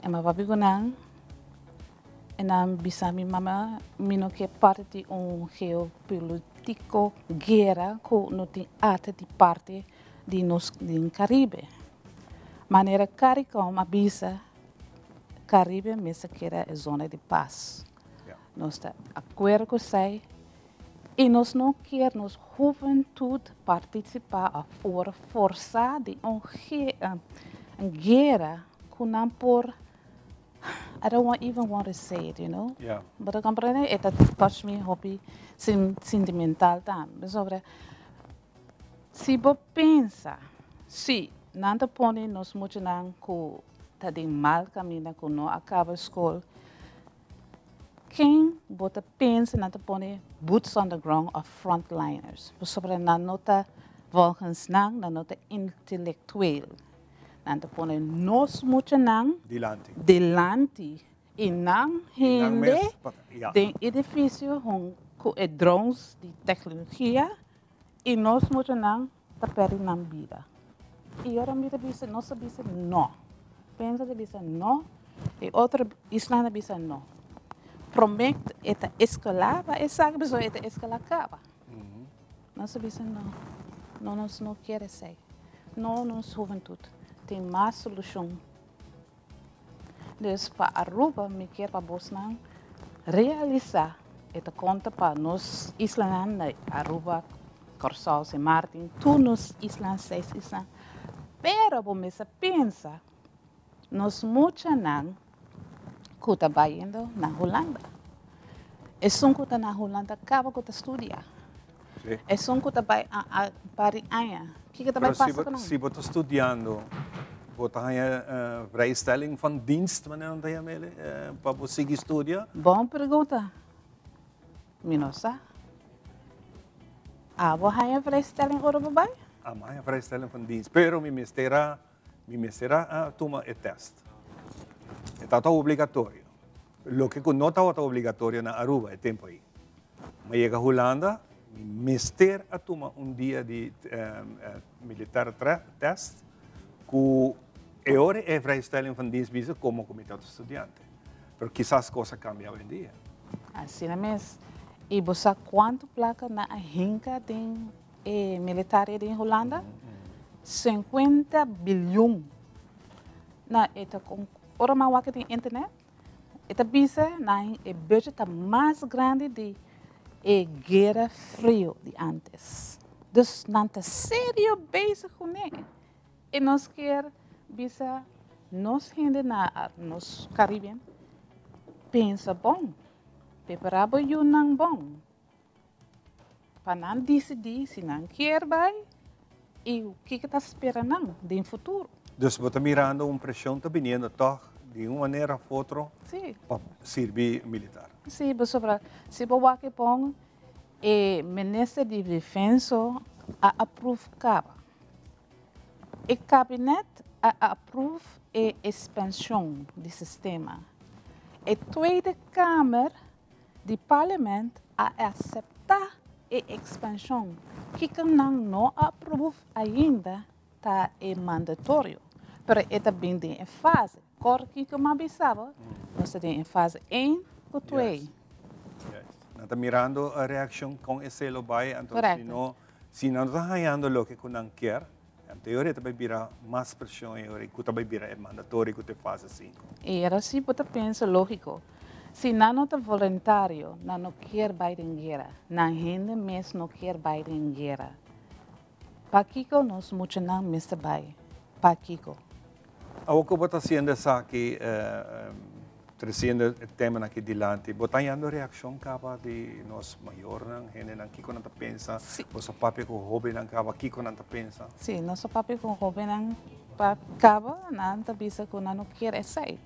E mas papi gonang, e na bisa mi mama mino que parte geopolítico guerra que não tem ate de parte de nos do Caribe. Maneira CARICOM avisa Caribe mesa que era a zona de paz. Nós está acordo com isso e nós não queremos juventude participar a força de uma guerra que não por I don't even want to say it, you know. Yeah. But I comprende it touch me hobby sentimental também. Sobre se você pensa, se não te põe nos muito não que tá de mal caminho que não acaba a escola, quem bota pensa na te pone boots on the ground of frontliners. Sobre na nota volgens nang, na nota intelectueel. Na te pone nos mucha nang delante e nang hende den edifício com drones de tecnologia e nos mucha nang ta peri nang vida. E ora me dice não se dice não. Pensa de dice não e outra Islândia dice não. Promete esta escola, vai essa que pessoa esta escola acaba. Não se dice não. Não nos não quer ser. Não nos juventude tem mais solução. Dus para Aruba me quer para Bosnan realizar esta conta para nós Islândia, Aruba, Corsal, Sint Maarten, tu nos islandeses Islândia. Pero você pensa, nós muita não que está indo na Holanda. É só que está na Holanda acaba que estudar. É só que está para aia. Que está vai passar com nós? Se você está estudando, você tem vrijstelling van dienst, wanneer dan je mee para você estudar? Boa pergunta. Minosa. Você tem vrijstelling oor bij? Een vrijstelling van dienst. Pero mi mistera toma el test. Está todo obligatorio. Lo que no está obligatorio na Aruba, el tiempo ahí. Me llega a Holanda, mi mister a toma un día de militar test, que ahora es vrijstelling van dienst visa como comité de estudiante. Pero quizás cosas cambian hoy en día. Assim mesmo. E você quanto placa na rinca tem militar em Holanda? 50 bilhão. Na eta com ora mais que tem internet. Eta bisa na o budget mais grande de guerra frio de antes. Dus nanta sério bezig com ele. E nós quer bisa nós gente na nos Caribe pensa bom. Preparado eu não bom. Para não decidir se não quer vai e o que está esperando no futuro. Dus você está mirando pressão está vindo toch de uma maneira ou outra para servir militar. Sim, se você quer pôr o ministro de defesa a aprovava. O gabinete a aprova a expansão do sistema. A Tweede Kamer de parlamento a aceitar a expansão, que não aprova ainda está mandatório, mas está bem em fase. Cor que como avisava, nós estamos em fase 1 ou 2. Nós estamos mirando a reação com esse lobai, então se não está ganhando o que não quer, em teoria vai virar mais pressão e que vai virar mandatório que te faz assim. E era assim, você pensa lógico. Se não é voluntário, não quer ir em guerra, não gente mesmo não quer ir em guerra. Para que nós muito não mesmo vai? Para que? O que você está fazendo aqui, trazendo o tema aqui adiante, você está tendo reação de nós maiores, gente não que não pensa, nosso papi com jovem não acaba que não pensa. Sim, nosso papi com jovem não acaba, não pensa que não quer sair.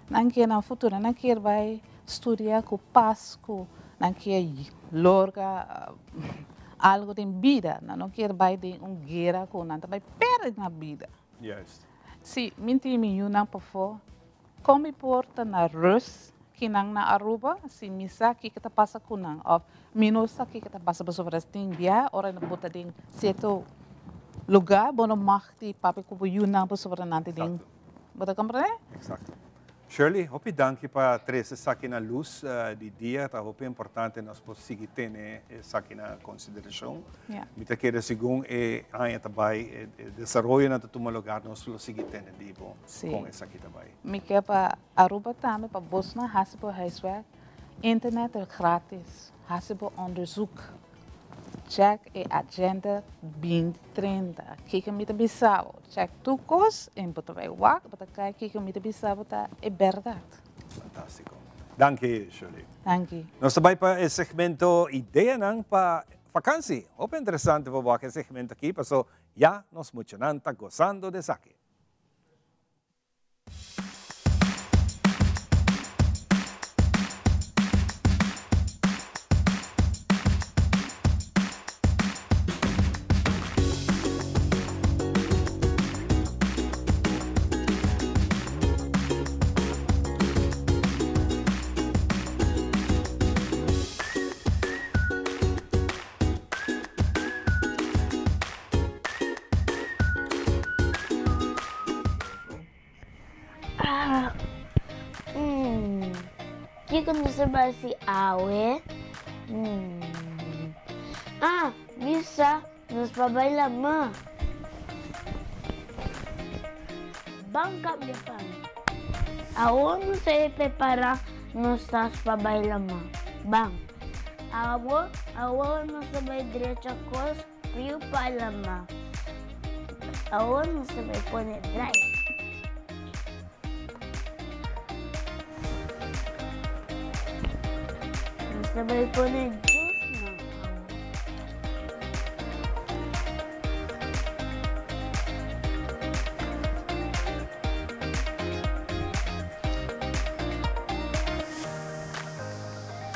Não quer no futuro, não quer vai estudar com paz, não quer lorga algo de vida, não quer vai de guerra, não vai perder na vida. Yes. Se me não para fora, como importa na Rus, que não na Aruba, se misa que está passa com não, ou minusa que está passa sobre as tinha, ora na bota de certo lugar, bom mag die papi com o não para sobre nante ding. Você compreende? Exato. Shirley, hope danke para trazer essa aqui na luz de dia, tá hope importante nós conseguir ter essa aqui na consideração. Me te quero segundo aí também desenvolver na toma lugar nós conseguir ter dibo com essa aqui também. Me quer para Aruba também para Bosna hasibo huiswerk, internet é grátis, hasibo onderzoek. Check a agenda 2030. Kijk met de Bissau. Check toekomst en wat wij wachten, wat wij kijken met de Bissau, dat is verdade. Fantástico. Danke, Shirley. Danke. Nós também para esse segmento ideia não para vacância. Opa interessante para o segmento aqui, passou já nós muito não tá gozando de saque. Kiko no sabay si Awe. Bisa, nos pabailamos. Bangkap de pan. Awo no se prepara, nos tas pabailamos. Bang. Awo no sabay diretso kos, piu palama. Awo no sabay pone dry. No sabay pone juice na.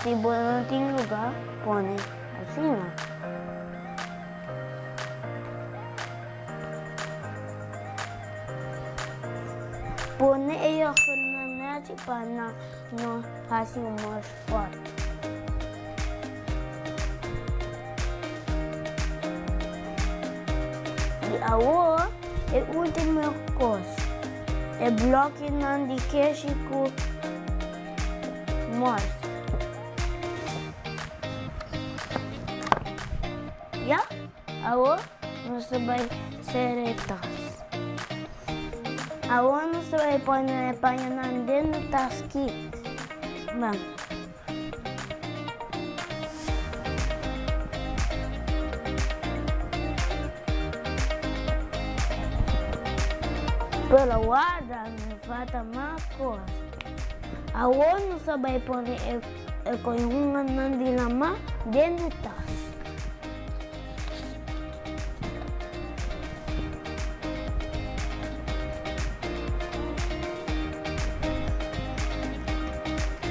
Si buenos lugar, pone así, ¿no? Pone ellos con una leche para no hacer más fuerte. Y ahora, el último cosa, el bloque de queso con más. Ya, ahora no se va a hacer esto. Ahora no se va a poner el paño dentro de aquí. Vamos. Pero guarda, me falta más cosas. Ahora no se va a poner el conjunto de la mano dentro de aquí.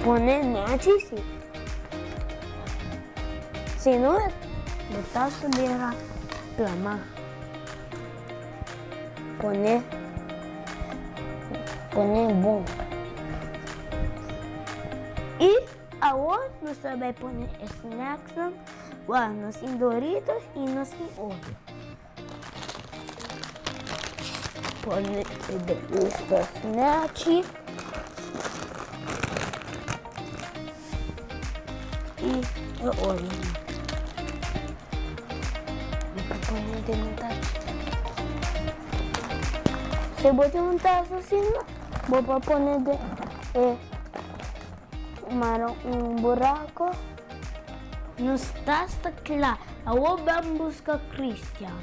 Poner leche, sí. Si no, botar subiera la mano. Poner bomba. Y ahora no se va a poner snacks, bueno, sin Doritos y no sin Oreo. Poner estos snacks. Y el Oreo. Voy a poner de un tazo. Si voy a un tazo así, voy a poner de un buraco. No está claro. Ahora vamos a buscar a Cristian.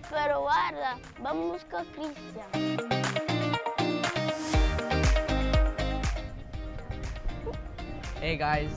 Pero guarda, vamos a buscar a Cristian. Hey guys.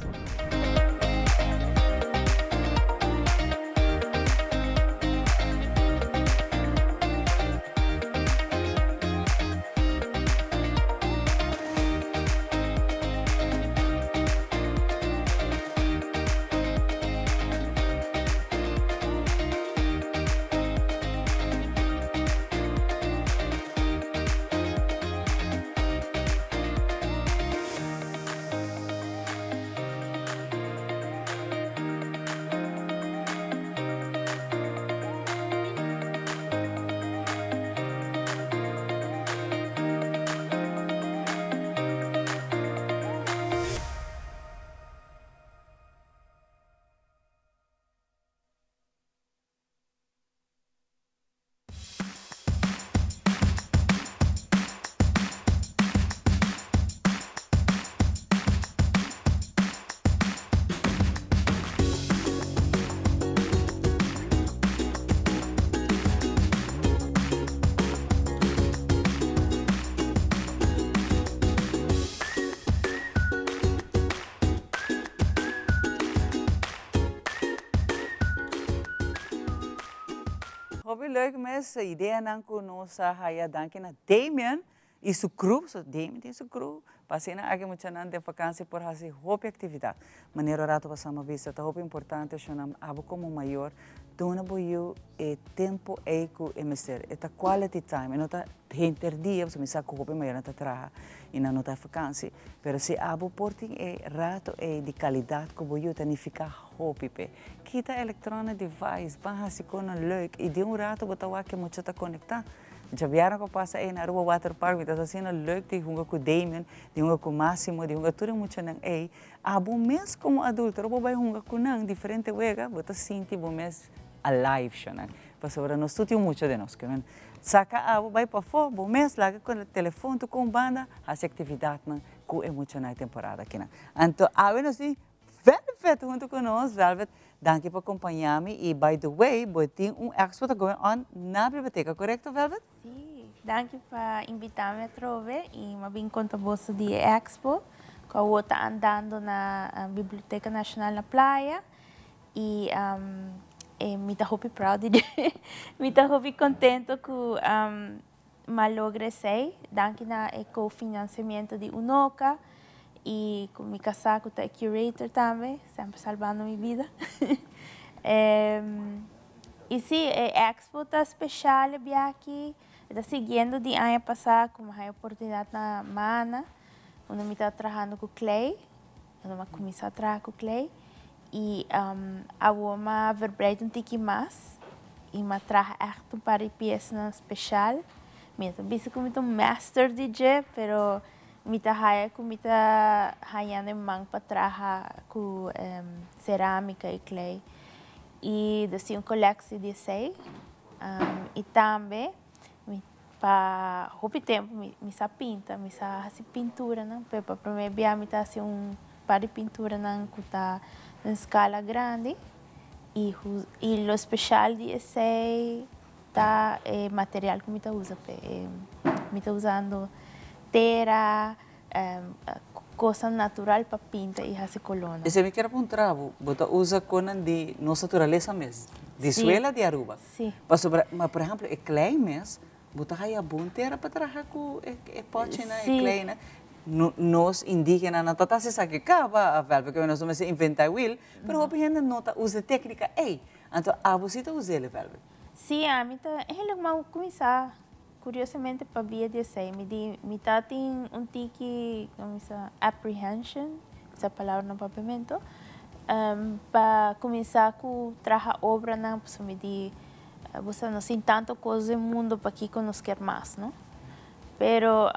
hobby leuk mes ideia nan ku no sa haya danke na Damien e su crew, so Damien tem su crew. Passei na água muito de vacância por fazer hobby atividade. Maneiro rato passar uma vista, tá hobby importante, chamam abo como maior. Dona boiu e tempo eco emeser, eta quality time. Não tá interdia, você me sabe que hobby maior não tá traha e não tá vacância. Pero se abo porting e rato e de qualidade que boiu tá nem ficar hobby pe. Kita electronic device, barra se kona leuk e de rato botar que muito tá conectar. Já vieram que passa aí na Aruba Water Park, então assim na leuk de hunga com Damien, de hunga com Máximo, de hunga tudo muito nang aí. Abo mês como adulto, Aruba vai hunga com nang diferente wega, bota sinti bo mês alive shana. Para sobre nós tudo muito de nós, que men. Saca abo vai para fora, bo mês lá com o telefone, tu com banda, as atividades nang com emocional temporada aqui na. Então, abo nós sim, feito junto com nós, Velvet. Danke por acompanhar-me e, by the way, tem expo going on na biblioteca, correto, Velvet? Sim, danke por invitar-me a trove e me vim contar bolsa de expo, que eu estou andando na Biblioteca Nacional na Praia e me está muito proud de me está muito contente que me logrei sei, danke na cofinanciamento de UNOCA e com me casar com o curator também, sempre salvando minha vida. E sim, a expo está especial aqui, está seguindo de ano passado com uma oportunidade na Mana, onde me está trabalhando com o Clay, onde eu comecei a trabalhar com o Clay, e eu me verbreid pouco mais, e me trago echt para peças especial. Eu também sou um master DJ, pero mita haya ku mita hayane mang patraha ku cerâmica e clay e desse coleção de sei e também para roupa tempo me sa pinta me sa assim pintura não para mim bem me tá assim par de pintura não que tá em escala grande e o especial de sei tá material que me tá usa me tá usando terra, coisa natural para pintar e fazer coluna. E se me quer apontar, você usa coisas de nossa natureza mesmo, de suela de Aruba. Sim. Mas, por exemplo, o clay mesmo, você tem bom terra para trabalhar com o pote na clay, né? Nós indígenas não está se sabe que acaba a velha, porque nós vamos inventar o will, mas a gente não usa técnica, então a você usa ele velho. Sim, a mim tá, ele mau começar. Curiosamente, para via de sei, me tá tem tique, como se apprehension, essa palavra no papamento, para começar com trabalhar obra não, porque me di, você não tem tanta coisa no mundo para que nós quer mais, não? Pero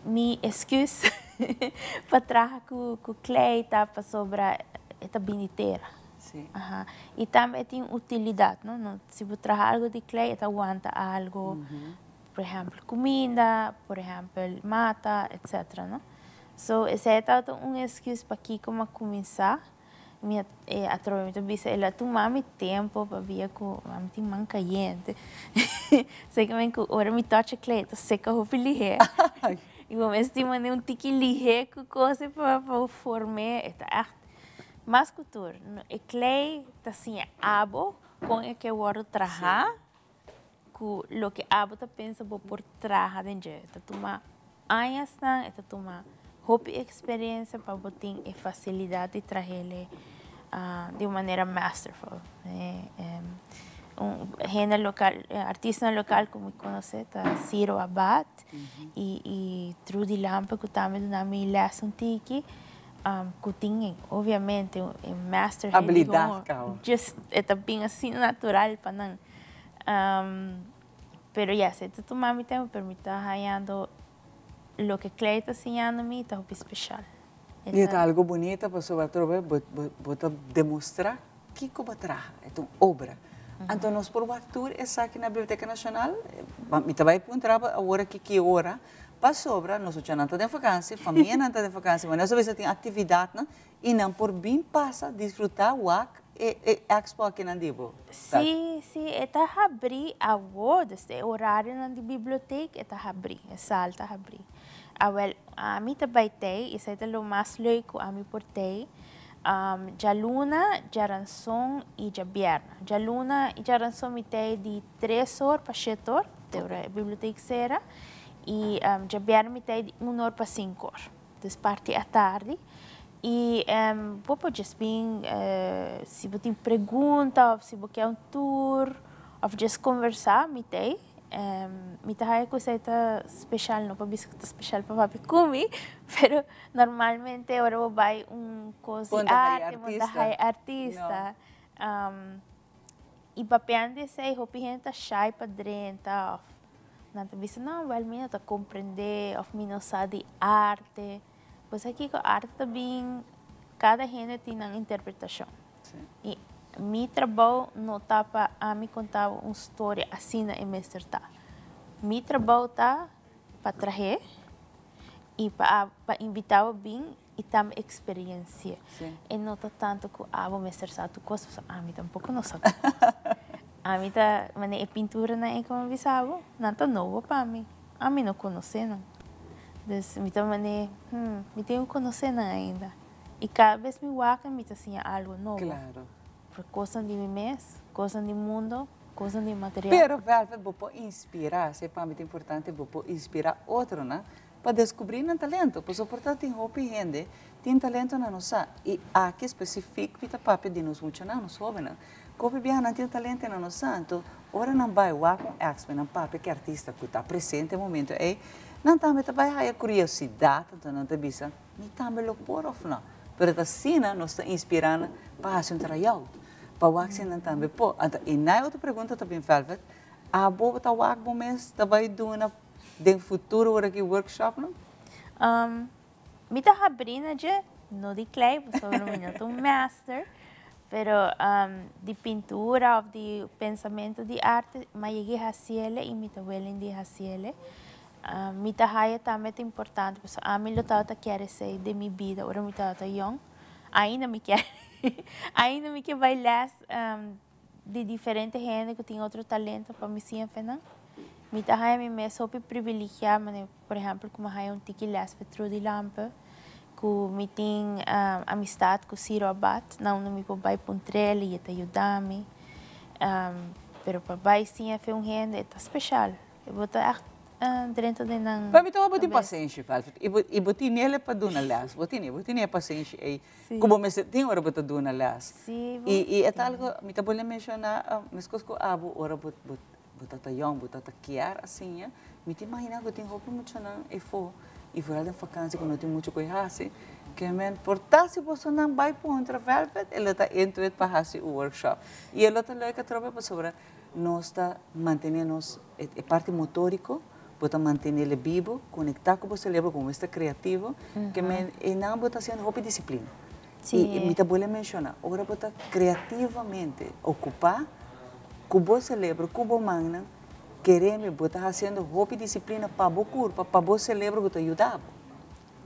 mi excuse para trabalhar com clay tá para sobre esta biniteira. Sim. E também tem utilidade, não? Se você trabalhar algo de clay, você aguenta algo, por exemplo, comida, por exemplo, mata, etc. Não? So, esse é um excuse para que como começar. A troca me disse, ela toma tempo para ver que a mim tem manca gente. Sei que agora me toca clay, então sei que eu vou ligar. E vou estimar um tique ligar com coisa para formar, mas cultura, o clay tá assim abo com o que eu vou trabalhar, com o que abo tá pensa por trabalhar dentro, tá tomar anos não, tá tomar hobby experiência para botar a facilidade de trabalhar de uma maneira masterful. Gente local, artista local como conhece, tá Ciro Abad e Trudy Lampa que também dá me lesson tiki. Que tinha, obviamente, master habilidade, just é bem assim natural para não. Pero ya se tu mami tempo permite hallando lo que Clay está ensinando me está muito especial. E é algo bonito para sobre a demonstrar que como trabalha, é uma obra. Então nós por ator é aqui na Biblioteca Nacional, me também encontrar agora que hora. Para sobra, nós já não estamos de vacância, família não está de vacância, mas nós às vezes tem atividade e não por bem passa desfrutar o expo aqui na Dibo. Sim, está abrir agora, o horário na biblioteca está abrir, é sala está abrir. A mim também tem, isso é o mais leuk a mim portei, já luna, já ranção e já viernes. Já luna e já ranção me tem de 3 horas para 7 horas, da biblioteca será, e já viernes me tem de 1 hora para 5 horas. Então, parte à tarde. E vou poder bem, se você tem pergunta, ou se você quer tour, ou just conversar, me tem. Me tem coisa especial, não para biscoito especial para papi comer, mas normalmente agora vou vai coisa arte, artista. E papi antes sei, hopi gente shy para dentro, não te bisa não, vai me não compreender, of me não sabe arte. Pois aqui com a arte também, cada gente tem uma interpretação. E meu trabalho não está para me contar uma história assim e me acertar. Meu trabalho está para trazer e para invitar bem e também experiência. E não está tanto que vou me acertar tu coisa, a mim tampouco não sabe. A mim tá, mas a pintura não é como avisava, não está novo para mim. A mim não conhece não. Então, me tenho que conhecer ainda. E cada vez me waca, me assim algo novo. Claro. Por coisas de mim mesmo, coisas do mundo, coisas de material. Pero, Velvet, você pode inspirar, se é muito importante, você pode inspirar outro, né? Para descobrir um talento. Por suportar, tem hobby gente, tem talento na nossa. E aqui específico, kita papi de nos muito na nos jovens. Como bem não tem talento na nossa, então, ora não vai waca com expert, não papi que artista que está presente no momento é. Não também vai a curiosidade, então não te bisa, nem também lo por of não. Pero assim nós está inspirando para fazer um trabalho, para o que não também pô. E na outra pergunta também Velvet, a boa tá o que mês vai do na de futuro hora que workshop não? Me tá abrindo já no de clay, sobre o minuto master, pero de pintura ou de pensamento de arte, mas cheguei a cielo e me tá willing de a cielo. Mi tahaya também é importante, porque a mim lutava quer ser de minha vida, agora me tá young, ainda me quer bailar de diferente gente que tem outro talento para me ser fena. Mi tahaya me mesmo privilegiar, por exemplo, como há tiki las petro de lampa, que me tem amistade com Ciro Abad, não me vai puntrele e te ajudar-me, pero para vai sim é gente é especial, eu vou estar dentro de nang. Para mim também botin paciência, Velvet. E botin nele para dar na las. Botin paciência aí. Como me tem hora para dar na las. E é algo, me tá bolando mencionar, mas coisas que abo hora botata young, botata kiar assim, me te imagina que tem roupa muito não e for fora da vacância quando tem muito coisa assim, que me importa se você não vai para outra Velvet, ela tá entrando para fazer o workshop. E ela tá lá que trabalha sobre nós está mantendo a parte motórico. Para manter ele vivo, conectar com o cérebro, com este criativo, que não está sendo roupa disciplina. E me está bolando mencionar, agora está criativamente ocupar com o cérebro, com o manga, querendo botar fazendo roupa disciplina para o corpo, para o cérebro que te ajudar.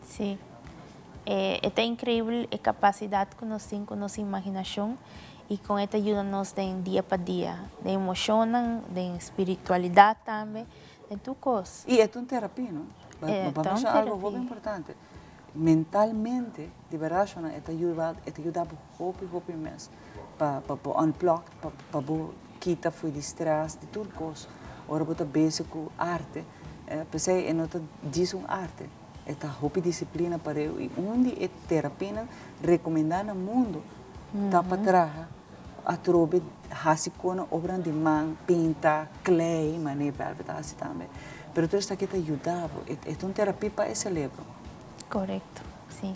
Sim. É incrível a capacidade que nós temos com nossa imaginação e com esta ajuda-nos de dia para dia, de emoção, de espiritualidade também. E é uma terapia, não? Vamos a algo muito importante. Mentalmente, de verdade, é te ajuda a mesmo. Para unblock, para quitar o estresse, de tudo coisa. Ora, você base com arte. Pensei, é não diz arte. É a disciplina para eu. E onde é terapia, recomendar no mundo, tá para trás. A trobe hasicona obra de mão, pinta, clay, mané, velvet, assim também. Pero tudo isso aqui te ajudava, é uma terapia para o cérebro. Correto, sim.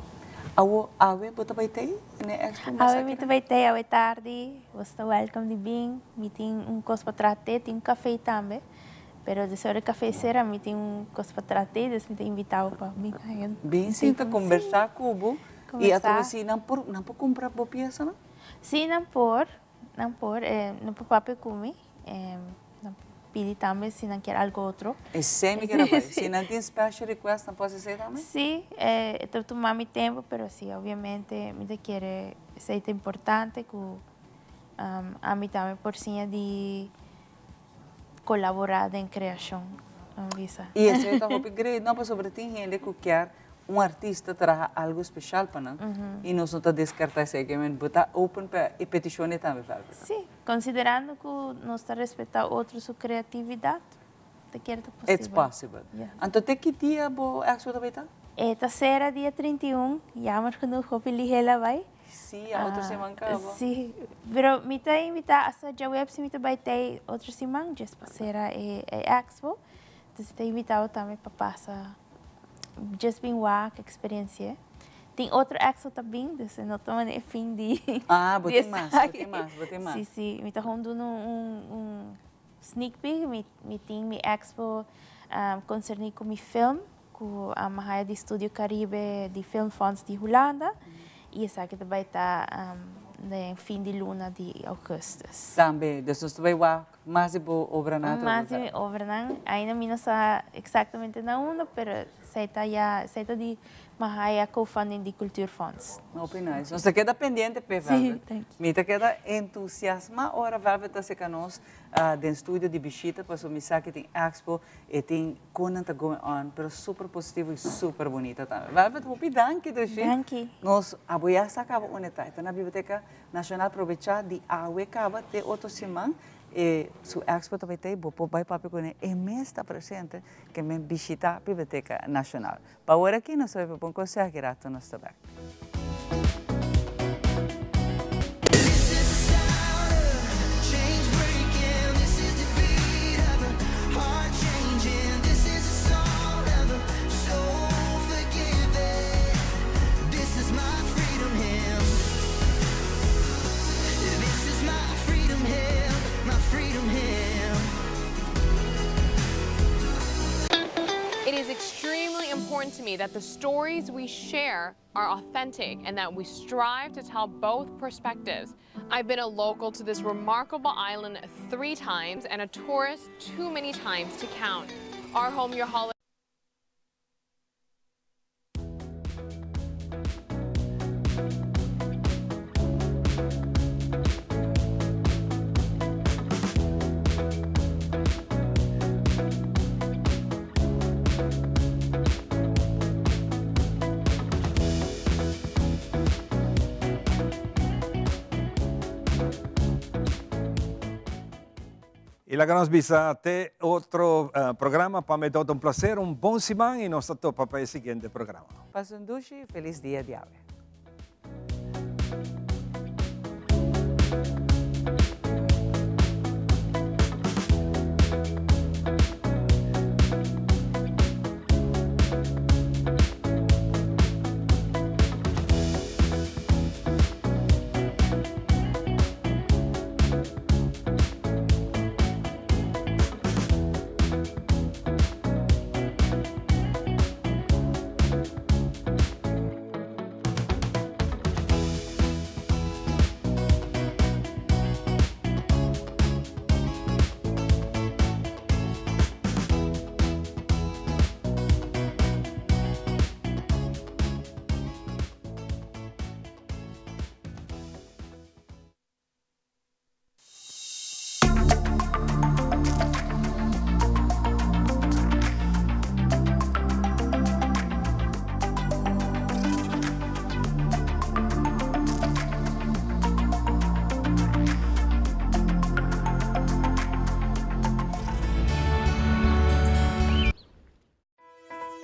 Awe, você vai ter, né? Awe, você vai ter, awe tarde, você está welcome de bem, me tem coisa para tratar, tem café também. Pero de hora café será, me tem coisa para tratar, eles me tem invitado para mim. Bem, sim, tá conversar com o e a tua assim, não por comprar boa peça, não? Sim, não por papel comer, não pedir também se não quer algo outro. É sempre que vai. Se não tem special request, não pode ser também? Sim, estou tomando meu tempo, mas sim, obviamente, me quer ser importante que a mim também por cima de colaborar em criação. E esse é o grande, não para sobre ti, gente que quer um artista traz algo especial para nós e nós não descartar isso, que botar open para e petições também. Sim, considerando que nós está respeitando outros sua criatividade, te quer possível. It's possible. Então, até que dia vou expo estar? Terceira, dia 31, jammer genoeg op jullie hele vai. Sim, a outra semana acaba. Sim, pero me está invitado a já web se me está vai ter outra semana, just passera expo. Então, está invitado também para passar just bem wak experiência. Tem outro expo também, então não toma nem fim de. Ah, botei mais. Sim, sim, me está dando sneak peek, me tem me expo concernir com mi film, com a Mahaya de Estúdio Caribe de Film Fonds de Holanda. E essa aqui também está no fim de luna de agosto. Também, então você vai lá, mais de boa obra nada. Mais de obra não, ainda não sei exatamente na onda, mas sei de Mahaya co-funding de Culture Funds. Muito nice. Você queda pendente, Sim, me queda entusiasma ora vai estar se canos do estúdio de Bichita para o missa que tem expo e tem coisa going on, pero super positivo e super bonita também. Vai muito danke doshi. Danke. Nós apoiar essa acaba unita. Então na Biblioteca Nacional aproveitar de awe cava de outro semana e su expo também tem bopo vai papo com e mês está presente que me visita a Biblioteca Nacional. Para agora aqui nós vamos para um conselho que rato nós também. It is extremely important to me that the stories we share are authentic and that we strive to tell both perspectives. I've been a local to this remarkable island 3 times and a tourist too many times to count. Our Home Your Holiday. E la nos bisa até outro programa para me dar um prazer, bom semana e nós estamos para o seguinte programa. Passo um duche, feliz dia de ave.